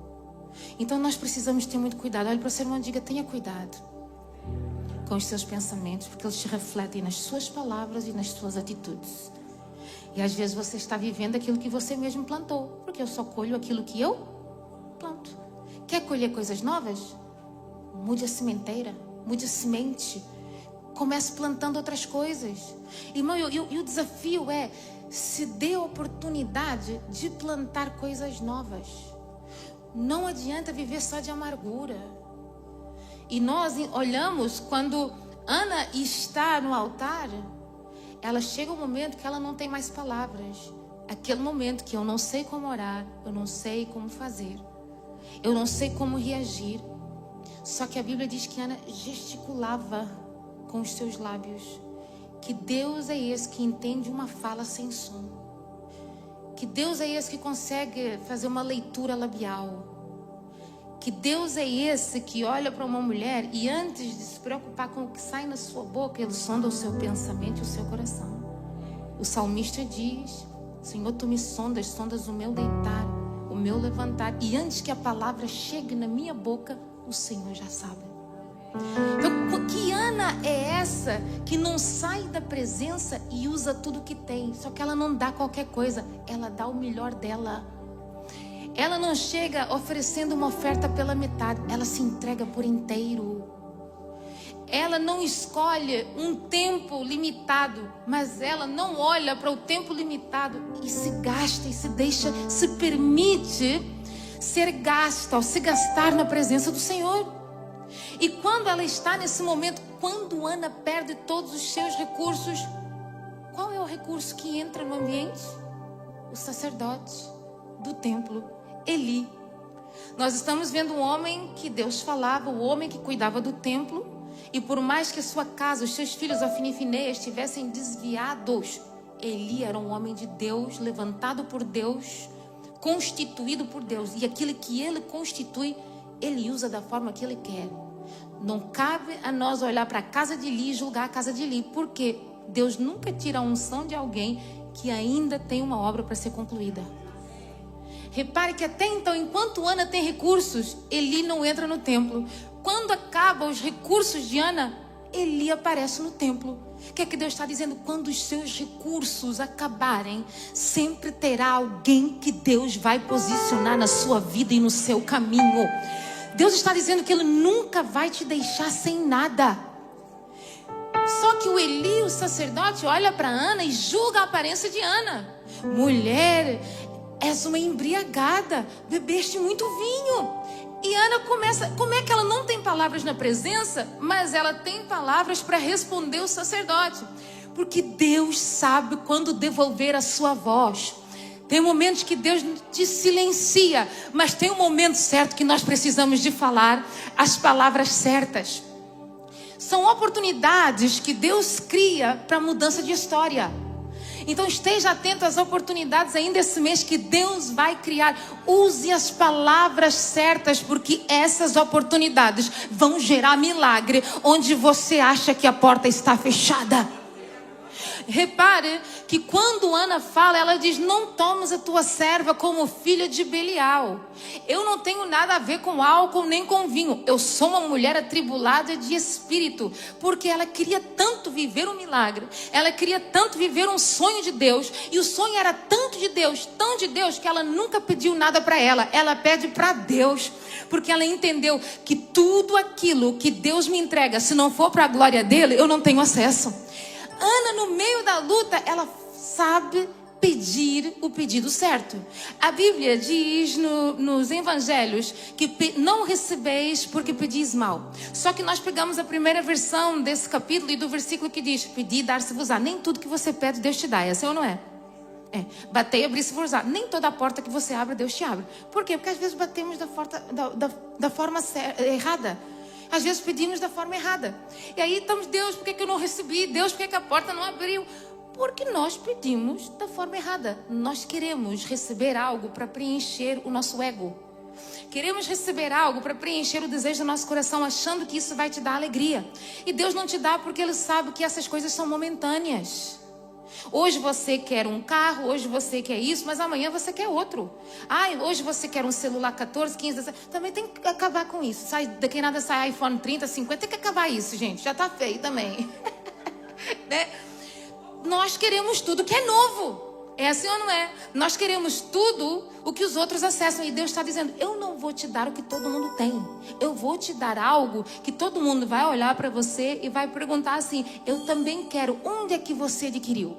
Então nós precisamos ter muito cuidado. Olha para ser uma diga, tenha cuidado com os seus pensamentos, porque eles se refletem nas suas palavras e nas suas atitudes. E às vezes você está vivendo aquilo que você mesmo plantou, porque eu só colho aquilo que eu planto. Quer colher coisas novas? Mude a sementeira, mude a semente. Comece plantando outras coisas. Irmão, e o desafio é, se dê a oportunidade de plantar coisas novas. Não adianta viver só de amargura. E nós olhamos, quando Ana está no altar, ela chega um momento que ela não tem mais palavras. Aquele momento que eu não sei como orar, eu não sei como fazer. Eu não sei como reagir. Só que a Bíblia diz que Ana gesticulava com os seus lábios. Que Deus é esse que entende uma fala sem som. Que Deus é esse que consegue fazer uma leitura labial. Que Deus é esse que olha para uma mulher e antes de se preocupar com o que sai na sua boca, Ele sonda o seu pensamento e o seu coração. O salmista diz: Senhor, Tu me sondas o meu deitar, o meu levantar, e antes que a palavra chegue na minha boca, o Senhor já sabe. Então, que Ana é essa que não sai da presença e usa tudo que tem? Só que ela não dá qualquer coisa, ela dá o melhor dela. Ela não chega oferecendo uma oferta pela metade, ela se entrega por inteiro. Ela não escolhe um tempo limitado, mas ela não olha para o tempo limitado e se gasta e se deixa, se permite ser gasta, ou se gastar na presença do Senhor. E quando ela está nesse momento, quando Ana perde todos os seus recursos, qual é o recurso que entra no ambiente? O sacerdote do templo, Eli. Nós estamos vendo um homem que Deus falava, o homem que cuidava do templo. E por mais que a sua casa, os seus filhos, Ofni e Finéias, estivessem desviados, Eli era um homem de Deus, levantado por Deus, constituído por Deus. E aquilo que ele constitui, ele usa da forma que ele quer. Não cabe a nós olhar para a casa de Eli e julgar a casa de Eli, porque Deus nunca tira a unção de alguém que ainda tem uma obra para ser concluída. Repare que até então, enquanto Ana tem recursos, Eli não entra no templo. Quando acabam os recursos de Ana, Eli aparece no templo. O que é que Deus está dizendo? Quando os seus recursos acabarem, sempre terá alguém que Deus vai posicionar na sua vida e no seu caminho. Deus está dizendo que Ele nunca vai te deixar sem nada. Só que o Eli, o sacerdote, olha para Ana e julga a aparência de Ana. Mulher, és uma embriagada, bebeste muito vinho. E Ana começa, como é que ela não tem palavras na presença, mas ela tem palavras para responder o sacerdote? Porque Deus sabe quando devolver a sua voz. Tem momentos que Deus te silencia, mas tem um momento certo que nós precisamos de falar as palavras certas. São oportunidades que Deus cria para mudança de história. Então esteja atento às oportunidades ainda esse mês que Deus vai criar. Use as palavras certas, porque essas oportunidades vão gerar milagre onde você acha que a porta está fechada. Repare que quando Ana fala, ela diz: não tomes a tua serva como filha de Belial. Eu não tenho nada a ver com álcool nem com vinho. Eu sou uma mulher atribulada de espírito. Porque ela queria tanto viver um milagre. Ela queria tanto viver um sonho de Deus. E o sonho era tanto de Deus, tão de Deus, que ela nunca pediu nada para ela. Ela pede para Deus. Porque ela entendeu que tudo aquilo que Deus me entrega, se não for para a glória dele, eu não tenho acesso. Ana, no meio da luta, ela sabe pedir o pedido certo. A Bíblia diz nos evangelhos que não recebeis porque pedis mal. Só que nós pegamos a primeira versão desse capítulo e do versículo que diz: pedi, dar-se-vos-á. Nem tudo que você pede, Deus te dá. É assim ou não é? É. Batei, abri-se-vos-á. Nem toda a porta que você abre, Deus te abre. Por quê? Porque às vezes batemos da forma errada. Às vezes pedimos da forma errada. E aí estamos: Deus, por que eu não recebi? Deus, por que a porta não abriu? Porque nós pedimos da forma errada. Nós queremos receber algo para preencher o nosso ego. Queremos receber algo para preencher o desejo do nosso coração, achando que isso vai te dar alegria. E Deus não te dá porque Ele sabe que essas coisas são momentâneas. Hoje você quer um carro, hoje você quer isso, mas amanhã você quer outro. Hoje você quer um celular 14, 15, 17. Também tem que acabar com isso. Daqui nada sai iPhone 30, 50. Tem que acabar isso, gente. Já tá feio também. Né? Nós queremos tudo que é novo. É assim ou não é? Nós queremos tudo o que os outros acessam. E Deus está dizendo: eu não vou te dar o que todo mundo tem. Eu vou te dar algo que todo mundo vai olhar para você e vai perguntar assim: eu também quero. Onde é que você adquiriu?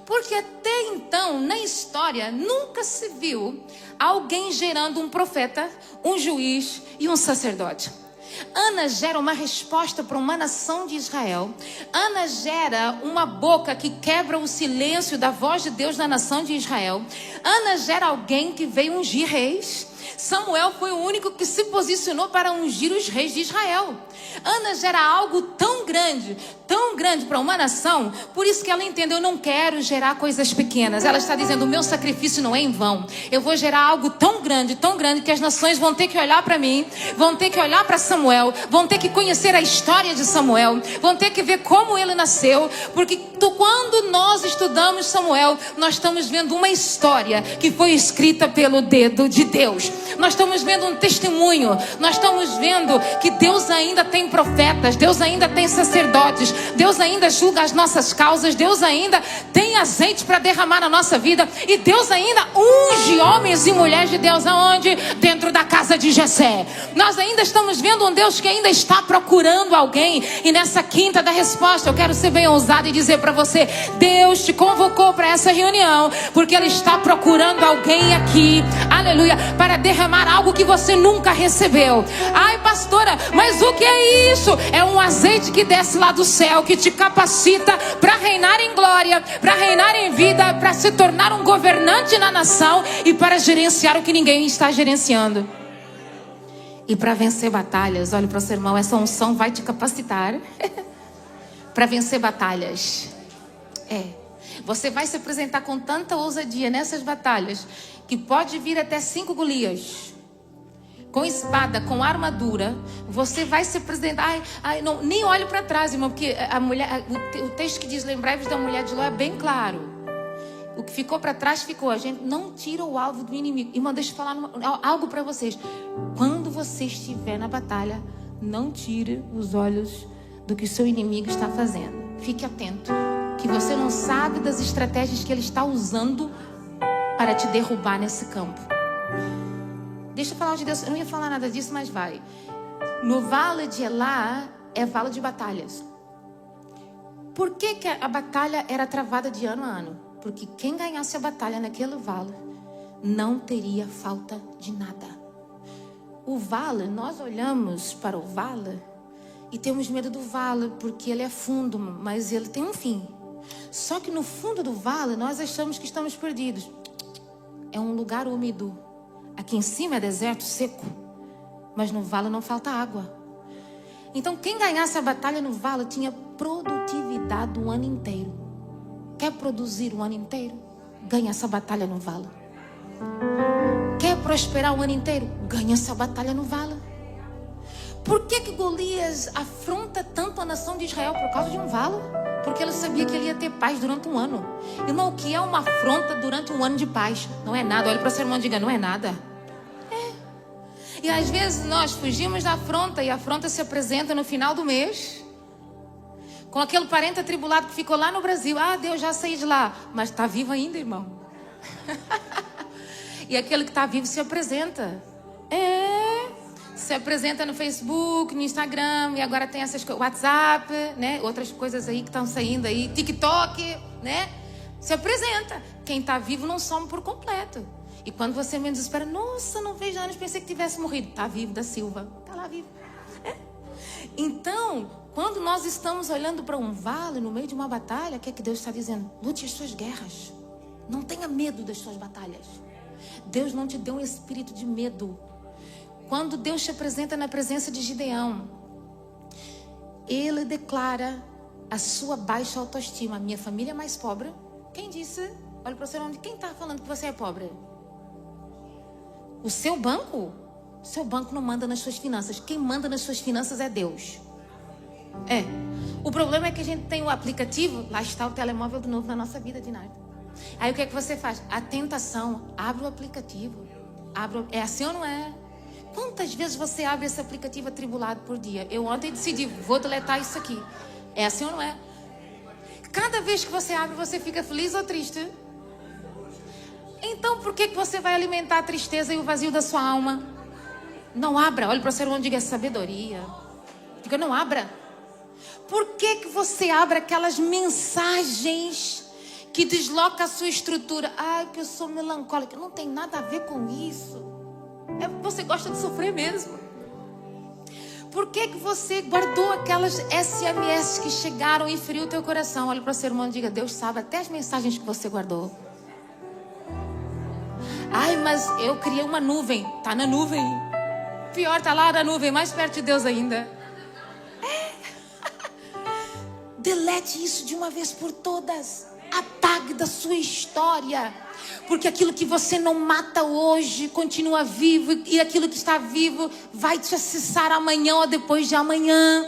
Porque até então, na história, nunca se viu alguém gerando um profeta, um juiz e um sacerdote. Ana gera uma resposta para uma nação de Israel. Ana gera uma boca que quebra o silêncio da voz de Deus na nação de Israel. Ana gera alguém que veio ungir reis. Samuel foi o único que se posicionou para ungir os reis de Israel. Ana gera algo tão grande para uma nação. Por isso que ela entendeu: eu não quero gerar coisas pequenas. Ela está dizendo: o meu sacrifício não é em vão. Eu vou gerar algo tão grande, que as nações vão ter que olhar para mim, vão ter que olhar para Samuel, vão ter que conhecer a história de Samuel, vão ter que ver como ele nasceu. Porque quando nós estudamos Samuel, nós estamos vendo uma história que foi escrita pelo dedo de Deus. Nós estamos vendo um testemunho. Nós estamos vendo que Deus ainda tem profetas, Deus ainda tem sacerdotes, Deus ainda julga as nossas causas, Deus ainda tem azeite para derramar na nossa vida, e Deus ainda unge homens e mulheres de Deus. Aonde? Dentro da casa de Jessé. Nós ainda estamos vendo um Deus que ainda está procurando alguém. E nessa quinta da resposta, eu quero ser bem ousado e dizer para você: Deus te convocou para essa reunião porque Ele está procurando alguém aqui, aleluia, para derramar algo que você nunca recebeu. Ai, pastora, mas o que é isso? É um azeite que desce lá do céu, que te capacita para reinar em glória, para reinar em vida, para se tornar um governante na nação e para gerenciar o que ninguém está gerenciando. E para vencer batalhas, olha para o seu irmão, essa unção vai te capacitar para vencer batalhas. Você vai se apresentar com tanta ousadia nessas batalhas que pode vir até 5 Golias. Com espada, com armadura, você vai se apresentar. Não, nem olhe para trás, irmão, porque a mulher, o texto que diz: lembrai-vos da mulher de Ló, é bem claro. O que ficou para trás ficou. A gente não tira o alvo do inimigo. Irmão, deixa eu falar algo para vocês. Quando você estiver na batalha, não tire os olhos do que o seu inimigo está fazendo. Fique atento, que você não sabe das estratégias que ele está usando para te derrubar nesse campo. Deixa eu falar de Deus. Eu não ia falar nada disso, mas vai. No vale de Elá é vale de batalhas. Por que a batalha era travada de ano a ano? Porque quem ganhasse a batalha naquele vale não teria falta de nada. O vale, nós olhamos para o vale e temos medo do vale porque ele é fundo, mas ele tem um fim. Só que no fundo do vale nós achamos que estamos perdidos. É um lugar úmido. Aqui em cima é deserto seco, mas no vale não falta água. Então quem ganhasse a batalha no vale tinha produtividade o ano inteiro. Quer produzir o ano inteiro? Ganha essa batalha no vale. Quer prosperar o ano inteiro? Ganha essa batalha no vale. Por que Golias afronta tanto a nação de Israel por causa de um vale? Porque ele sabia que ele ia ter paz durante um ano. Irmão, o que é uma afronta durante um ano de paz? Não é nada. Olha para o seu irmão e diga: não é nada. E às vezes nós fugimos da afronta e a afronta se apresenta no final do mês. Com aquele parente atribulado que ficou lá no Brasil. Deus, já saí de lá. Mas está vivo ainda, irmão. E aquele que está vivo se apresenta. Se apresenta no Facebook, no Instagram. E agora tem essas coisas, WhatsApp, né? Outras coisas aí que estão saindo aí. TikTok, né? Se apresenta. Quem está vivo não some por completo. E quando você menos espera, nossa, não vejo anos, pensei que tivesse morrido. Está vivo, da Silva. Está lá vivo. Então, quando nós estamos olhando para um vale no meio de uma batalha, o que é que Deus está dizendo? Lute as suas guerras. Não tenha medo das suas batalhas. Deus não te deu um espírito de medo. Quando Deus te apresenta na presença de Gideão, Ele declara a sua baixa autoestima. Minha família é mais pobre. Quem disse? Olha para o seu nome. Quem está falando que você é pobre? O seu banco? O seu banco não manda nas suas finanças. Quem manda nas suas finanças é Deus. O problema é que a gente tem o aplicativo. Lá está o telemóvel de novo na nossa vida, de nada. Aí o que é que você faz? A tentação. Abre o aplicativo. É assim ou não é? Quantas vezes você abre esse aplicativo atribulado por dia? Eu ontem decidi, vou deletar isso aqui. É assim ou não é? Cada vez que você abre, você fica feliz ou triste? Então por que você vai alimentar a tristeza e o vazio da sua alma? Não abra. Olha para o seu irmão e diga: sabedoria. Diga: não abra. Por que você abre aquelas mensagens que deslocam a sua estrutura? Que eu sou melancólica. Não tem nada a ver com isso. Você gosta de sofrer mesmo. Por que você guardou aquelas SMS que chegaram e feriu o teu coração? Olha para o seu irmão e diga: Deus sabe até as mensagens que você guardou. Mas eu criei uma nuvem. Está na nuvem. Pior, está lá na nuvem, mais perto de Deus ainda. Delete isso de uma vez por todas. Apague da sua história. Porque aquilo que você não mata hoje continua vivo. E aquilo que está vivo vai te acessar amanhã ou depois de amanhã.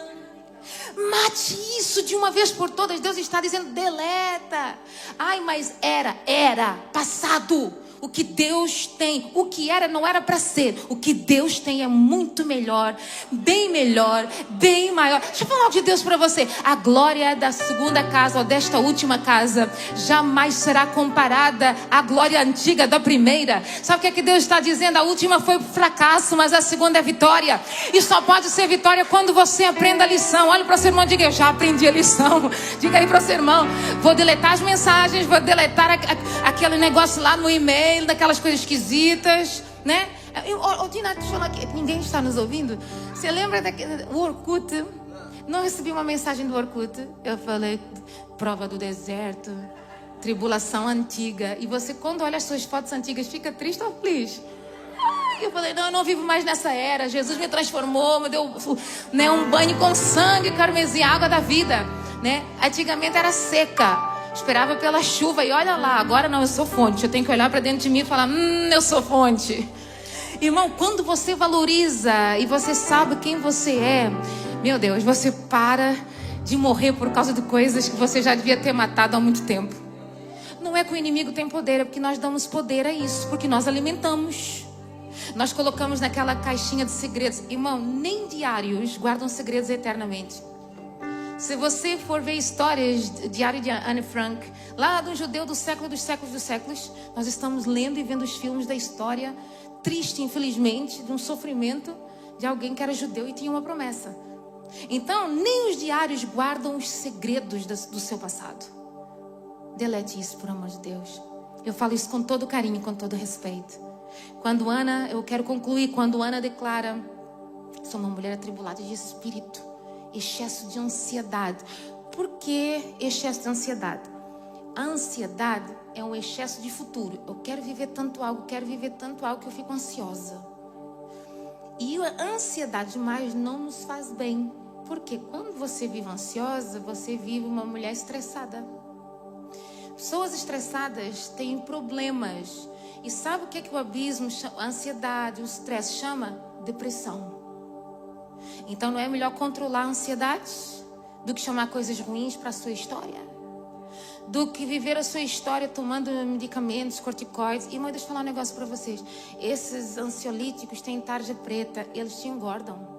Mate isso de uma vez por todas. Deus está dizendo: deleta. Mas era passado. O que Deus tem, o que era não era para ser. O que Deus tem é muito melhor, bem maior. Deixa eu falar de Deus para você. A glória da segunda casa ou desta última casa jamais será comparada à glória antiga da primeira. Sabe o que é que Deus está dizendo? A última foi fracasso, mas a segunda é vitória. E só pode ser vitória quando você aprenda a lição. Olha para o seu irmão e diga: eu já aprendi a lição. Diga aí para o seu irmão: vou deletar as mensagens, vou deletar aquele negócio lá no e-mail, daquelas coisas esquisitas, né? Dina, deixa eu falar aqui, ninguém está nos ouvindo. Você lembra do Orkut? Não recebi uma mensagem do Orkut. Eu falei: prova do deserto, tribulação antiga. E você, quando olha as suas fotos antigas, fica triste ou feliz? Eu falei, não, eu não vivo mais nessa era. Jesus me transformou, me deu, né, um banho com sangue, carmesim, água da vida, né? Antigamente era seca, esperava pela chuva. E olha lá, agora não, eu sou fonte. Eu tenho que olhar para dentro de mim e falar, eu sou fonte. Irmão, quando você valoriza e você sabe quem você é, meu Deus, você para de morrer por causa de coisas que você já devia ter matado há muito tempo. Não é que o inimigo tem poder, é porque nós damos poder a isso, porque nós alimentamos. Nós colocamos naquela caixinha de segredos. Irmão, nem diários guardam segredos eternamente. Se você for ver histórias, diário de Anne Frank, lá do judeu do século dos séculos dos séculos, nós estamos lendo e vendo os filmes da história triste, infelizmente, de um sofrimento de alguém que era judeu e tinha uma promessa. Então, nem os diários guardam os segredos do seu passado. Delete isso, por amor de Deus. Eu falo isso com todo carinho, com todo respeito. Quando Ana, eu quero concluir, quando Ana declara, sou uma mulher atribulada de espírito, excesso de ansiedade. Por que excesso de ansiedade? A ansiedade é um excesso de futuro. Eu quero viver tanto algo que eu fico ansiosa. E a ansiedade demais não nos faz bem. Porque quando você vive ansiosa, você vive uma mulher estressada. Pessoas estressadas têm problemas. E sabe o que é que o abismo, a ansiedade, o estresse chama? Depressão. Então não é melhor controlar a ansiedade do que chamar coisas ruins para a sua história? Do que viver a sua história tomando medicamentos, corticoides. E mãe, deixa eu falar um negócio para vocês. Esses ansiolíticos têm tarja preta, eles te engordam.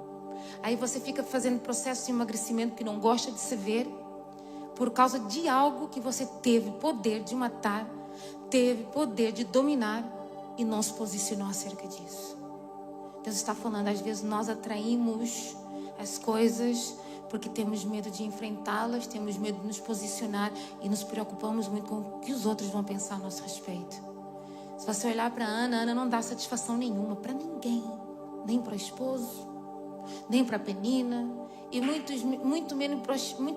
Aí você fica fazendo processo de emagrecimento que não gosta de se ver, por causa de algo que você teve poder de matar, teve poder de dominar e não se posicionou acerca disso. Deus está falando, às vezes nós atraímos as coisas porque temos medo de enfrentá-las, temos medo de nos posicionar e nos preocupamos muito com o que os outros vão pensar a nosso respeito. Se você olhar para Ana não dá satisfação nenhuma para ninguém, nem para o esposo, nem para Penina, e muito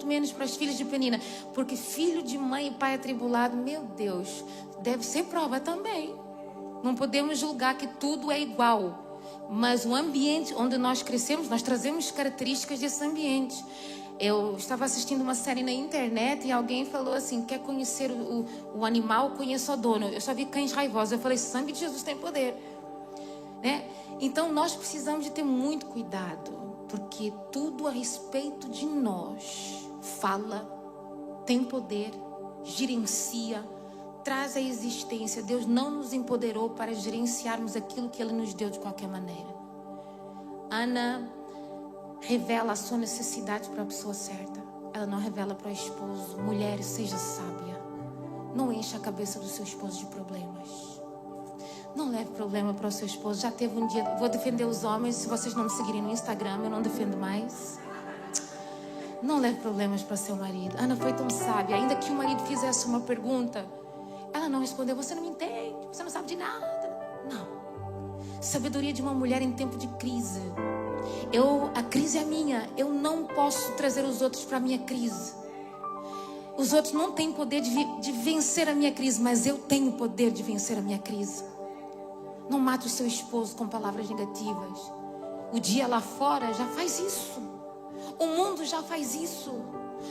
menos para as filhas de Penina, porque filho de mãe e pai atribulado, meu Deus, deve ser prova também. Não podemos julgar que tudo é igual. Mas o ambiente onde nós crescemos, nós trazemos características desse ambiente. Eu estava assistindo uma série na internet e alguém falou assim, quer conhecer o animal, conheça o dono. Eu só vi cães raivosos. Eu falei, sangue de Jesus tem poder, né? Então nós precisamos de ter muito cuidado, porque tudo a respeito de nós fala, tem poder, gerencia, traz a existência. Deus não nos empoderou para gerenciarmos aquilo que Ele nos deu de qualquer maneira. Ana revela a sua necessidade para a pessoa certa. Ela não revela para o esposo. Mulheres, seja sábia. Não encha a cabeça do seu esposo de problemas. Não leve problema para o seu esposo. Já teve um dia... Vou defender os homens. Se vocês não me seguirem no Instagram, eu não defendo mais. Não leve problemas para seu marido. Ana foi tão sábia. Ainda que o marido fizesse uma pergunta, ela não respondeu, você não me entende, você não sabe de nada. Não. Sabedoria de uma mulher em tempo de crise. A crise é minha. Eu não posso trazer os outros para a minha crise. Os outros não têm poder de vencer a minha crise, mas eu tenho poder de vencer a minha crise. Não mate o seu esposo com palavras negativas. O dia lá fora já faz isso. O mundo já faz isso.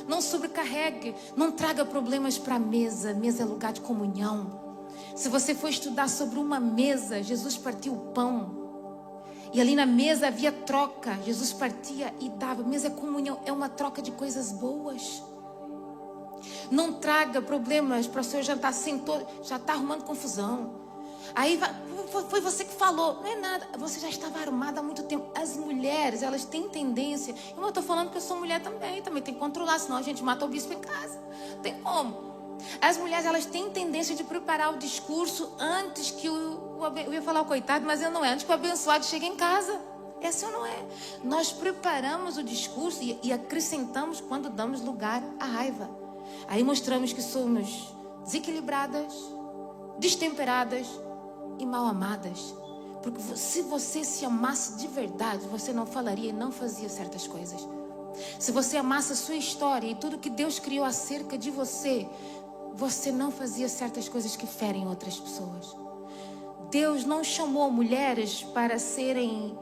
Não sobrecarregue, não traga problemas para a mesa. Mesa é lugar de comunhão. Se você for estudar sobre uma mesa, Jesus partiu o pão. E ali na mesa havia troca. Jesus partia e dava. Mesa é comunhão, é uma troca de coisas boas. Não traga problemas para o seu jantar. Sentou, já está arrumando confusão. Aí foi você que falou. Não é nada, você já estava armada há muito tempo. As mulheres, elas têm tendência. Eu estou falando que eu sou mulher também tem que controlar, senão a gente mata o bispo em casa. Tem como? As mulheres, elas têm tendência de preparar o discurso antes que eu ia falar o coitado, mas eu não é, antes que o abençoado chegue em casa. Essa não é. Nós preparamos o discurso e acrescentamos quando damos lugar à raiva. Aí mostramos que somos desequilibradas, destemperadas e mal amadas. Porque se você se amasse de verdade, você não falaria e não fazia certas coisas. Se você amasse a sua história e tudo que Deus criou acerca de você, você não fazia certas coisas que ferem outras pessoas. Deus não chamou mulheres para serem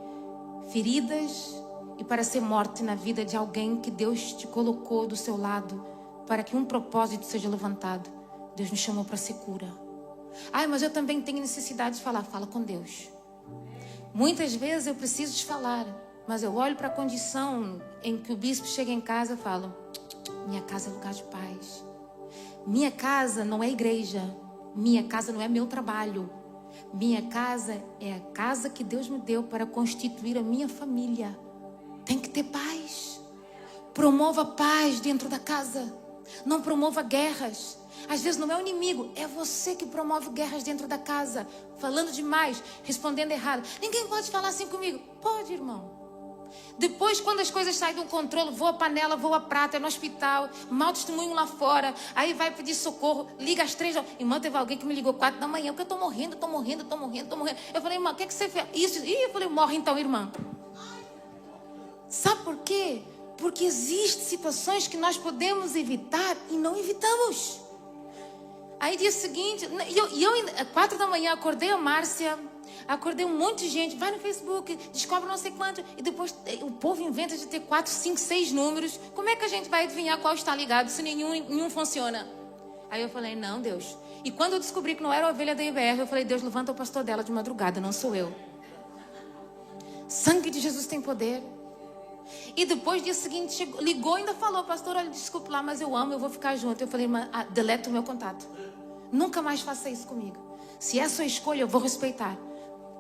feridas e para ser morte na vida de alguém que Deus te colocou do seu lado para que um propósito seja levantado. Deus nos chamou para ser cura. Ai, mas eu também tenho necessidade de falar. Fala com Deus. Muitas vezes eu preciso te falar, mas eu olho para a condição em que o bispo chega em casa e falo: minha casa é lugar de paz. Minha casa não é igreja. Minha casa não é meu trabalho. Minha casa é a casa que Deus me deu para constituir a minha família. Tem que ter paz. Promova paz dentro da casa. Não promova guerras. Às vezes não é o inimigo, é você que promove guerras dentro da casa. Falando demais, respondendo errado. Ninguém pode falar assim comigo. Pode, irmão. Depois, quando as coisas saem do controle, voa a panela, voa a prata, é no hospital, mau testemunho lá fora, aí vai pedir socorro, liga às 3 da manhã. Irmã, teve alguém que me ligou 4 da manhã, porque eu tô morrendo. Eu falei: irmã, o que é que você fez? Isso. Ih, eu falei: morre então, irmã. Sabe por quê? Porque existem situações que nós podemos evitar e não evitamos. Aí dia seguinte, eu 4 da manhã acordei a Márcia, acordei um monte de gente, vai no Facebook, descobre não sei quanto, e depois o povo inventa de ter 4, 5, 6 números. Como é que a gente vai adivinhar qual está ligado se nenhum funciona? Aí eu falei: não, Deus. E quando eu descobri que não era a ovelha da IBR, eu falei: Deus, levanta o pastor dela de madrugada, não sou eu. Sangue de Jesus tem poder. E depois, dia seguinte, ligou e ainda falou: pastor, olha, desculpe lá, mas eu amo, eu vou ficar junto. Eu falei: irmã, deleta o meu contato. Nunca mais faça isso comigo. Se é a sua escolha, eu vou respeitar.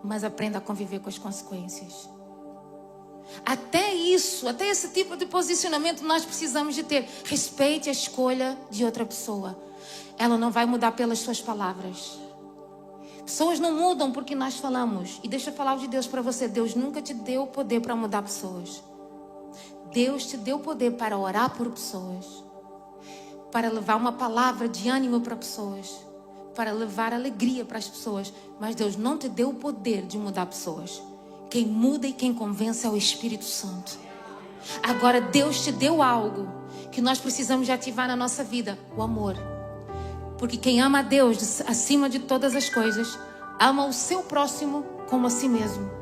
Mas aprenda a conviver com as consequências. Até isso, até esse tipo de posicionamento nós precisamos de ter. Respeite a escolha de outra pessoa. Ela não vai mudar pelas suas palavras. Pessoas não mudam porque nós falamos. E deixa eu falar de Deus para você. Deus nunca te deu o poder para mudar pessoas. Deus te deu o poder para orar por pessoas, para levar uma palavra de ânimo para pessoas, para levar alegria para as pessoas. Mas Deus não te deu o poder de mudar pessoas. Quem muda e quem convence é o Espírito Santo. Agora Deus te deu algo que nós precisamos de ativar na nossa vida: o amor. Porque quem ama a Deus acima de todas as coisas, ama o seu próximo como a si mesmo.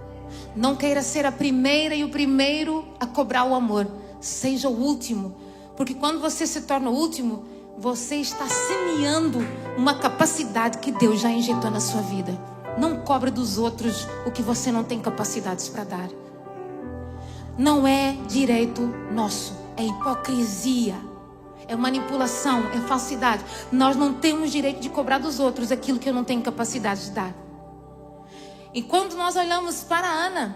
Não queira ser a primeira e o primeiro a cobrar o amor. Seja o último. Porque quando você se torna o último, você está semeando uma capacidade que Deus já injetou na sua vida. Não cobre dos outros o que você não tem capacidades para dar. Não é direito nosso. É hipocrisia. É manipulação. É falsidade. Nós não temos direito de cobrar dos outros aquilo que eu não tenho capacidade de dar. E quando nós olhamos para Ana,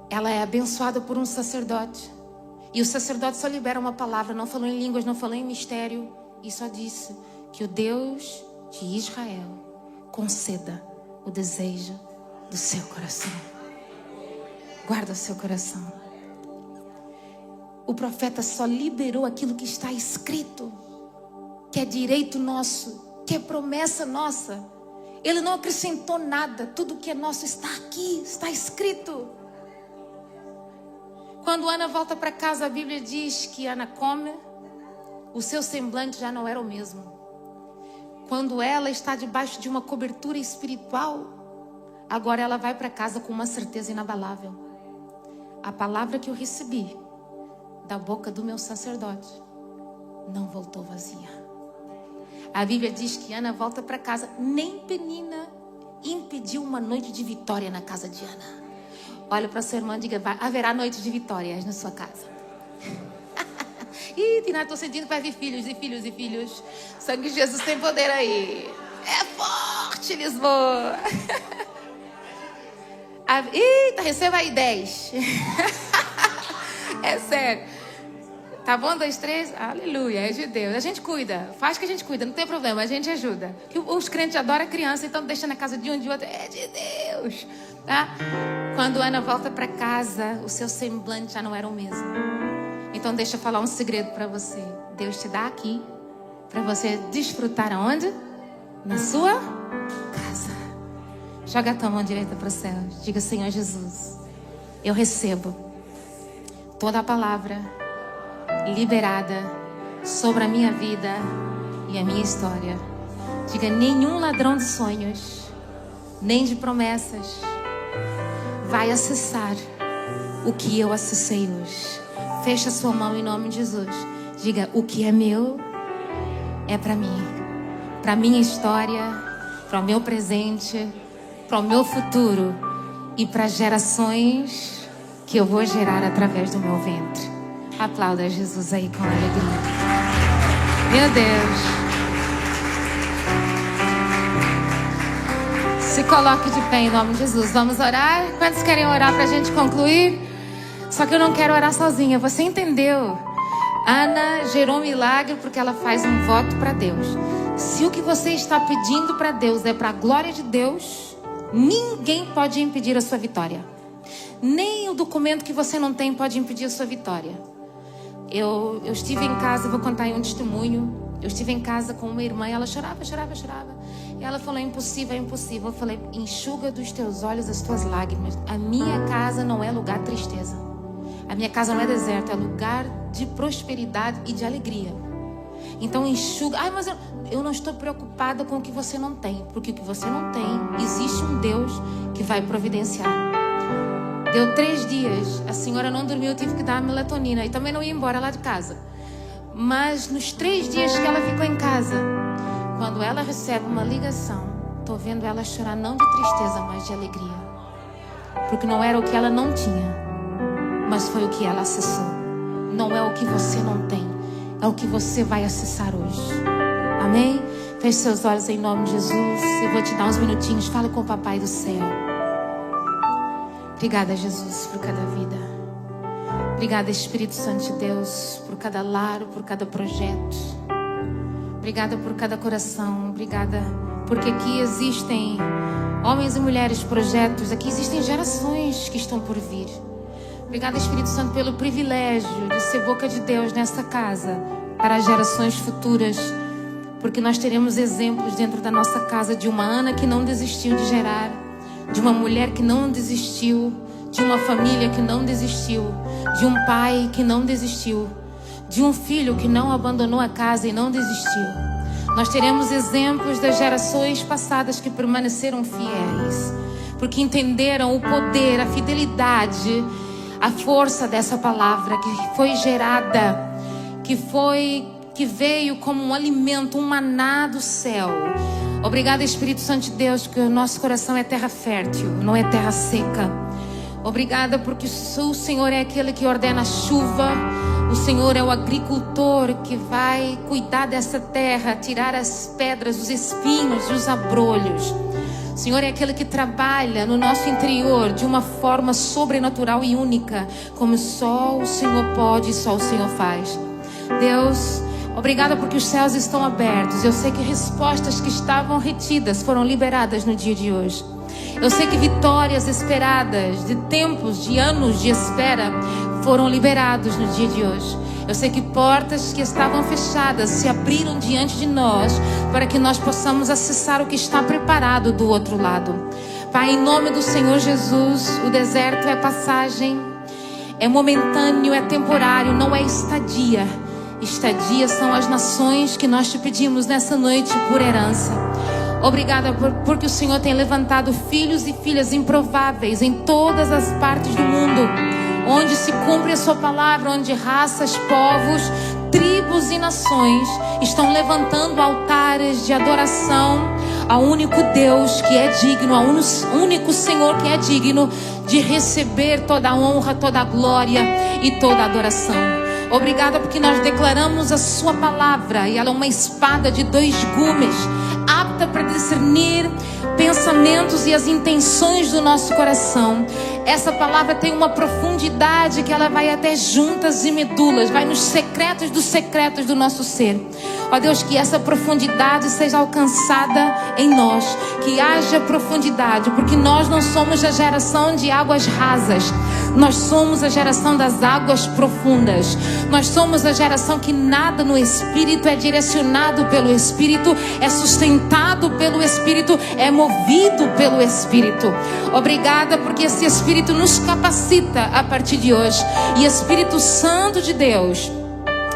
ela é abençoada por um sacerdote. E o sacerdote só libera uma palavra, não falou em línguas, não falou em mistério. E só disse que o Deus de Israel conceda o desejo do seu coração. Guarda o seu coração. O profeta só liberou aquilo que está escrito, que é direito nosso, que é promessa nossa. Ele não acrescentou nada. Tudo que é nosso está aqui, está escrito. Quando Ana volta para casa, a Bíblia diz que Ana come, o seu semblante já não era o mesmo. Quando ela está debaixo de uma cobertura espiritual, agora ela vai para casa com uma certeza inabalável. A palavra que eu recebi da boca do meu sacerdote não voltou vazia. A Bíblia diz que Ana volta para casa. Nem Penina impediu uma noite de vitória na casa de Ana. Olha para sua irmã e diga: haverá noite de vitórias na sua casa. Ih, Tina, estou sentindo que vai vir filhos e filhos e filhos. Sangue de Jesus tem poder aí. É forte, Lisboa. Eita, receba aí 10. É sério. Tá bom? 2, 3. Aleluia, é de Deus. A gente cuida, faz que a gente cuida, não tem problema, a gente ajuda. Os crentes adoram a criança, então deixa na casa de um de outro. É de Deus, tá? Quando Ana volta para casa, o seu semblante já não era o mesmo. Então deixa eu falar um segredo para você. Deus te dá aqui para você desfrutar aonde? Na sua casa. Joga a tua mão direita para o céu. Diga: Senhor Jesus, eu recebo toda a palavra liberada sobre a minha vida e a minha história. Diga: nenhum ladrão de sonhos nem de promessas, vai acessar o que eu acessei hoje. Fecha sua mão em nome de Jesus. Diga: o que é meu é para mim, para minha história, para o meu presente, para o meu futuro e para gerações que eu vou gerar através do meu ventre. Aplauda Jesus aí com alegria. Meu Deus. Se coloque de pé em nome de Jesus. Vamos orar? Quantos querem orar para a gente concluir? Só que eu não quero orar sozinha. Você entendeu? Ana gerou um milagre porque ela faz um voto para Deus. Se o que você está pedindo para Deus é para a glória de Deus, ninguém pode impedir a sua vitória. Nem o documento que você não tem pode impedir a sua vitória. Eu estive em casa, vou contar aí um testemunho. Eu estive em casa com uma irmã e ela chorava. E ela falou: é impossível, é impossível. Eu falei: enxuga dos teus olhos as tuas lágrimas. A minha casa não é lugar de tristeza. A minha casa não é deserto, é lugar de prosperidade e de alegria. Então enxuga. Ai, mas eu não estou preocupada com o que você não tem. Porque o que você não tem, existe um Deus que vai providenciar. Deu 3 dias, a senhora não dormiu, eu tive que dar a melatonina. E também não ia embora lá de casa. Mas nos 3 dias que ela ficou em casa, quando ela recebe uma ligação, estou vendo ela chorar não de tristeza, mas de alegria. Porque não era o que ela não tinha, mas foi o que ela acessou. Não é o que você não tem, é o que você vai acessar hoje. Amém? Feche seus olhos em nome de Jesus. Eu vou te dar uns minutinhos. Fala com o Papai do céu. Obrigada, Jesus, por cada vida. Obrigada, Espírito Santo de Deus, por cada lar, por cada projeto. Obrigada por cada coração. Obrigada porque aqui existem homens e mulheres, projetos. Aqui existem gerações que estão por vir. Obrigada, Espírito Santo, pelo privilégio de ser boca de Deus nessa casa para as gerações futuras. Porque nós teremos exemplos dentro da nossa casa de uma Ana que não desistiu de gerar, de uma mulher que não desistiu, de uma família que não desistiu, de um pai que não desistiu, de um filho que não abandonou a casa e não desistiu. Nós teremos exemplos das gerações passadas que permaneceram fiéis, porque entenderam o poder, a fidelidade, a força dessa palavra que foi gerada, que veio como um alimento, um maná do céu. Obrigada, Espírito Santo de Deus, que o nosso coração é terra fértil, não é terra seca. Obrigada porque o Senhor é aquele que ordena a chuva. O Senhor é o agricultor que vai cuidar dessa terra, tirar as pedras, os espinhos e os abrolhos. O Senhor é aquele que trabalha no nosso interior de uma forma sobrenatural e única, como só o Senhor pode e só o Senhor faz. Deus, obrigada porque os céus estão abertos. Eu sei que respostas que estavam retidas foram liberadas no dia de hoje. Eu sei que vitórias esperadas de tempos, de anos de espera foram liberados no dia de hoje. Eu sei que portas que estavam fechadas se abriram diante de nós para que nós possamos acessar o que está preparado do outro lado. Pai, em nome do Senhor Jesus, o deserto é passagem, é momentâneo, é temporário, não é estadia. Estadia são as nações que nós te pedimos nessa noite por herança. Obrigada porque o Senhor tem levantado filhos e filhas improváveis em todas as partes do mundo, onde se cumpre a sua palavra, onde raças, povos, tribos e nações estão levantando altares de adoração ao único Deus que é digno, ao único Senhor que é digno de receber toda a honra, toda a glória e toda a adoração. Obrigada porque nós declaramos a sua palavra e ela é uma espada de 2 gumes, apta para discernir pensamentos e as intenções do nosso coração. Essa palavra tem uma profundidade que ela vai até juntas e medulas, vai nos secretos dos secretos do nosso ser. Ó Deus, que essa profundidade seja alcançada em nós, que haja profundidade, porque nós não somos a geração de águas rasas, nós somos a geração das águas profundas. Nós somos a geração que nada no Espírito, é direcionado pelo Espírito, é sustentado pelo Espírito, é movido pelo Espírito. Obrigada porque esse Espírito nos capacita a partir de hoje. E Espírito Santo de Deus,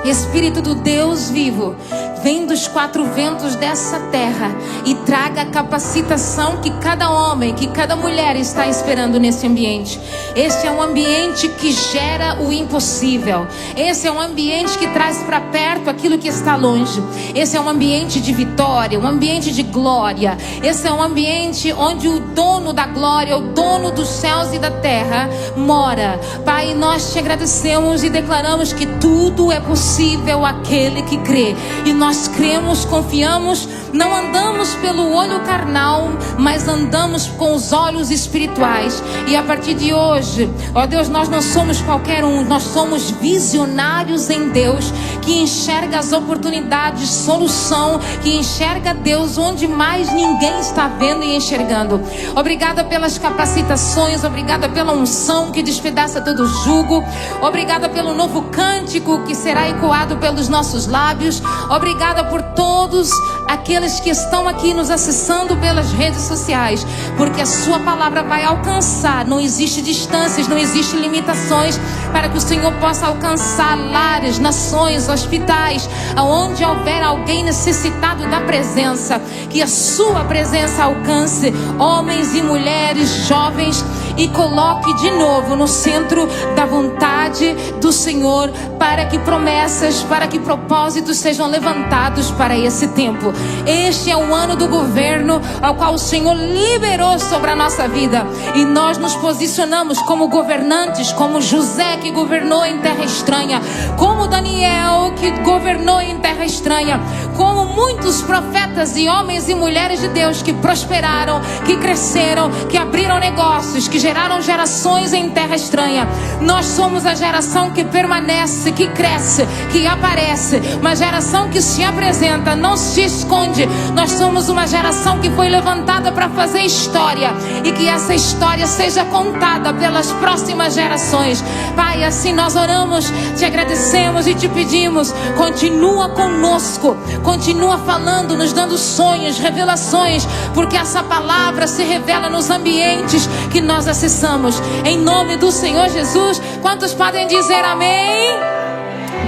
Espírito do Deus vivo, vem dos quatro ventos dessa terra e traga a capacitação que cada homem, que cada mulher está esperando nesse ambiente. Este é um ambiente que gera o impossível. Esse é um ambiente que traz para perto aquilo que está longe. Esse é um ambiente de vitória, um ambiente de glória. Esse é um ambiente onde o dono da glória, o dono dos céus e da terra mora. Pai, nós te agradecemos e declaramos que tudo é possível àquele que crê. E nós cremos, confiamos, não andamos pelo olho carnal, mas andamos com os olhos espirituais. E a partir de hoje, ó Deus, nós não somos qualquer um, nós somos visionários em Deus, que enxerga as oportunidades, solução, que enxerga Deus onde mais ninguém está vendo e enxergando. Obrigada pelas capacitações, obrigada pela unção que despedaça todo jugo, obrigada pelo novo cântico que será ecoado pelos nossos lábios, obrigada por todos aqueles que estão aqui nos acessando pelas redes sociais, porque a sua palavra vai alcançar, não existe distâncias, não existe limitações, para que o Senhor possa alcançar lares, nações, hospitais, aonde houver alguém necessitado da presença, que a sua presença alcance homens e mulheres, jovens, e coloque de novo no centro da vontade do Senhor, para que promessas, para que propósitos sejam levantados para esse tempo. Este é o ano do governo ao qual o Senhor liberou sobre a nossa vida, e nós nos posicionamos como governantes, como José que governou em terra estranha, como Daniel que governou em terra estranha, como muitos profetas e homens e mulheres de Deus que prosperaram, que cresceram, que abriram negócios, que geraram gerações em terra estranha. Nós somos a geração que permanece, que cresce, que aparece, uma geração que se apresenta, não se esconde. Nós somos uma geração que foi levantada para fazer história, e que essa história seja contada pelas próximas gerações. Pai, assim nós oramos, te agradecemos e te pedimos, continua conosco, continua falando, nos dando sonhos, revelações, porque essa palavra se revela nos ambientes que nós acessamos. Em nome do Senhor Jesus, quantos podem dizer amém?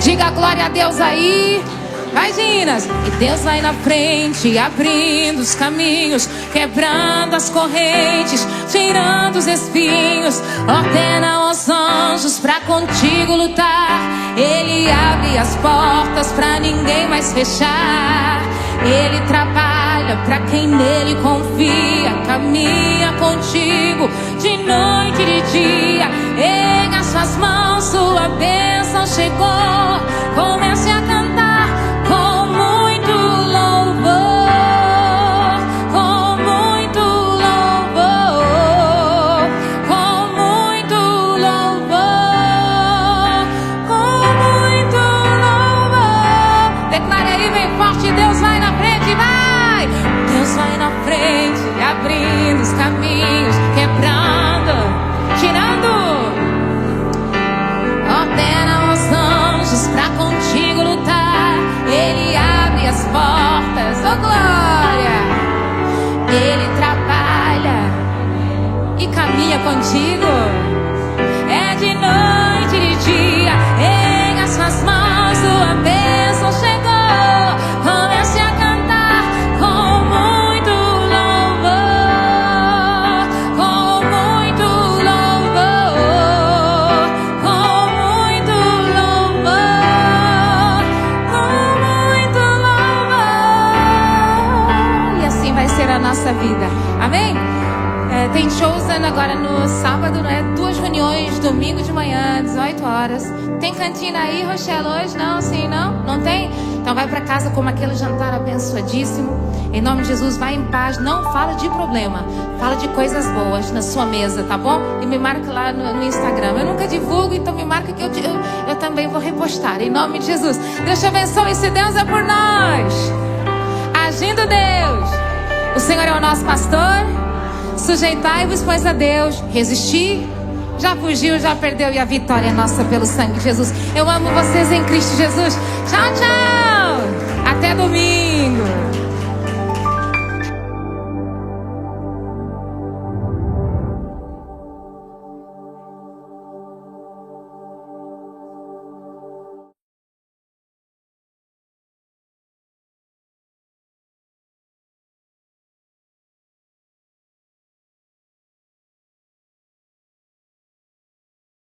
Diga glória a Deus aí. Vai, Ginas. E Deus vai na frente, abrindo os caminhos, quebrando as correntes, tirando os espinhos. Ordena aos anjos pra contigo lutar. Ele abre as portas pra ninguém mais fechar. Ele trabalha pra quem nele confia, caminha contigo de noite e de dia. Erga as suas mãos, sua bênção chegou. Comece a cantar com muito louvor, com muito louvor, com muito louvor, com muito louvor. Declare aí bem forte: Deus vai na frente, vai! Deus vai na frente, abrindo os caminhos, quebrando, tirando. Ordena aos anjos pra contigo lutar. Ele abre as portas, oh glória. Ele trabalha e caminha contigo. É de noite e de dia. Em as suas mãos sua bênção chegou. Comece a cantar com muito louvor, com muito louvor, com muito louvor, com muito louvor. E assim vai ser a nossa vida. Amém? Tem Chosen agora no sábado, né? 2 reuniões, domingo de manhã, 18 horas. Tem cantina aí, Rochelle, hoje? Não, sim, não? Não tem? Então vai para casa como aquele jantar abençoadíssimo. Em nome de Jesus, vai em paz. Não fala de problema, fala de coisas boas na sua mesa, tá bom? E me marca lá no Instagram. Eu nunca divulgo, então me marca que eu também vou repostar. Em nome de Jesus. Deus te abençoe. E se Deus é por nós, agindo Deus, o Senhor é o nosso pastor. Sujeitai-vos, pois, a Deus. Resistir, já fugiu, já perdeu, e a vitória é nossa pelo sangue de Jesus. Eu amo vocês em Cristo Jesus. Tchau, tchau. Até domingo.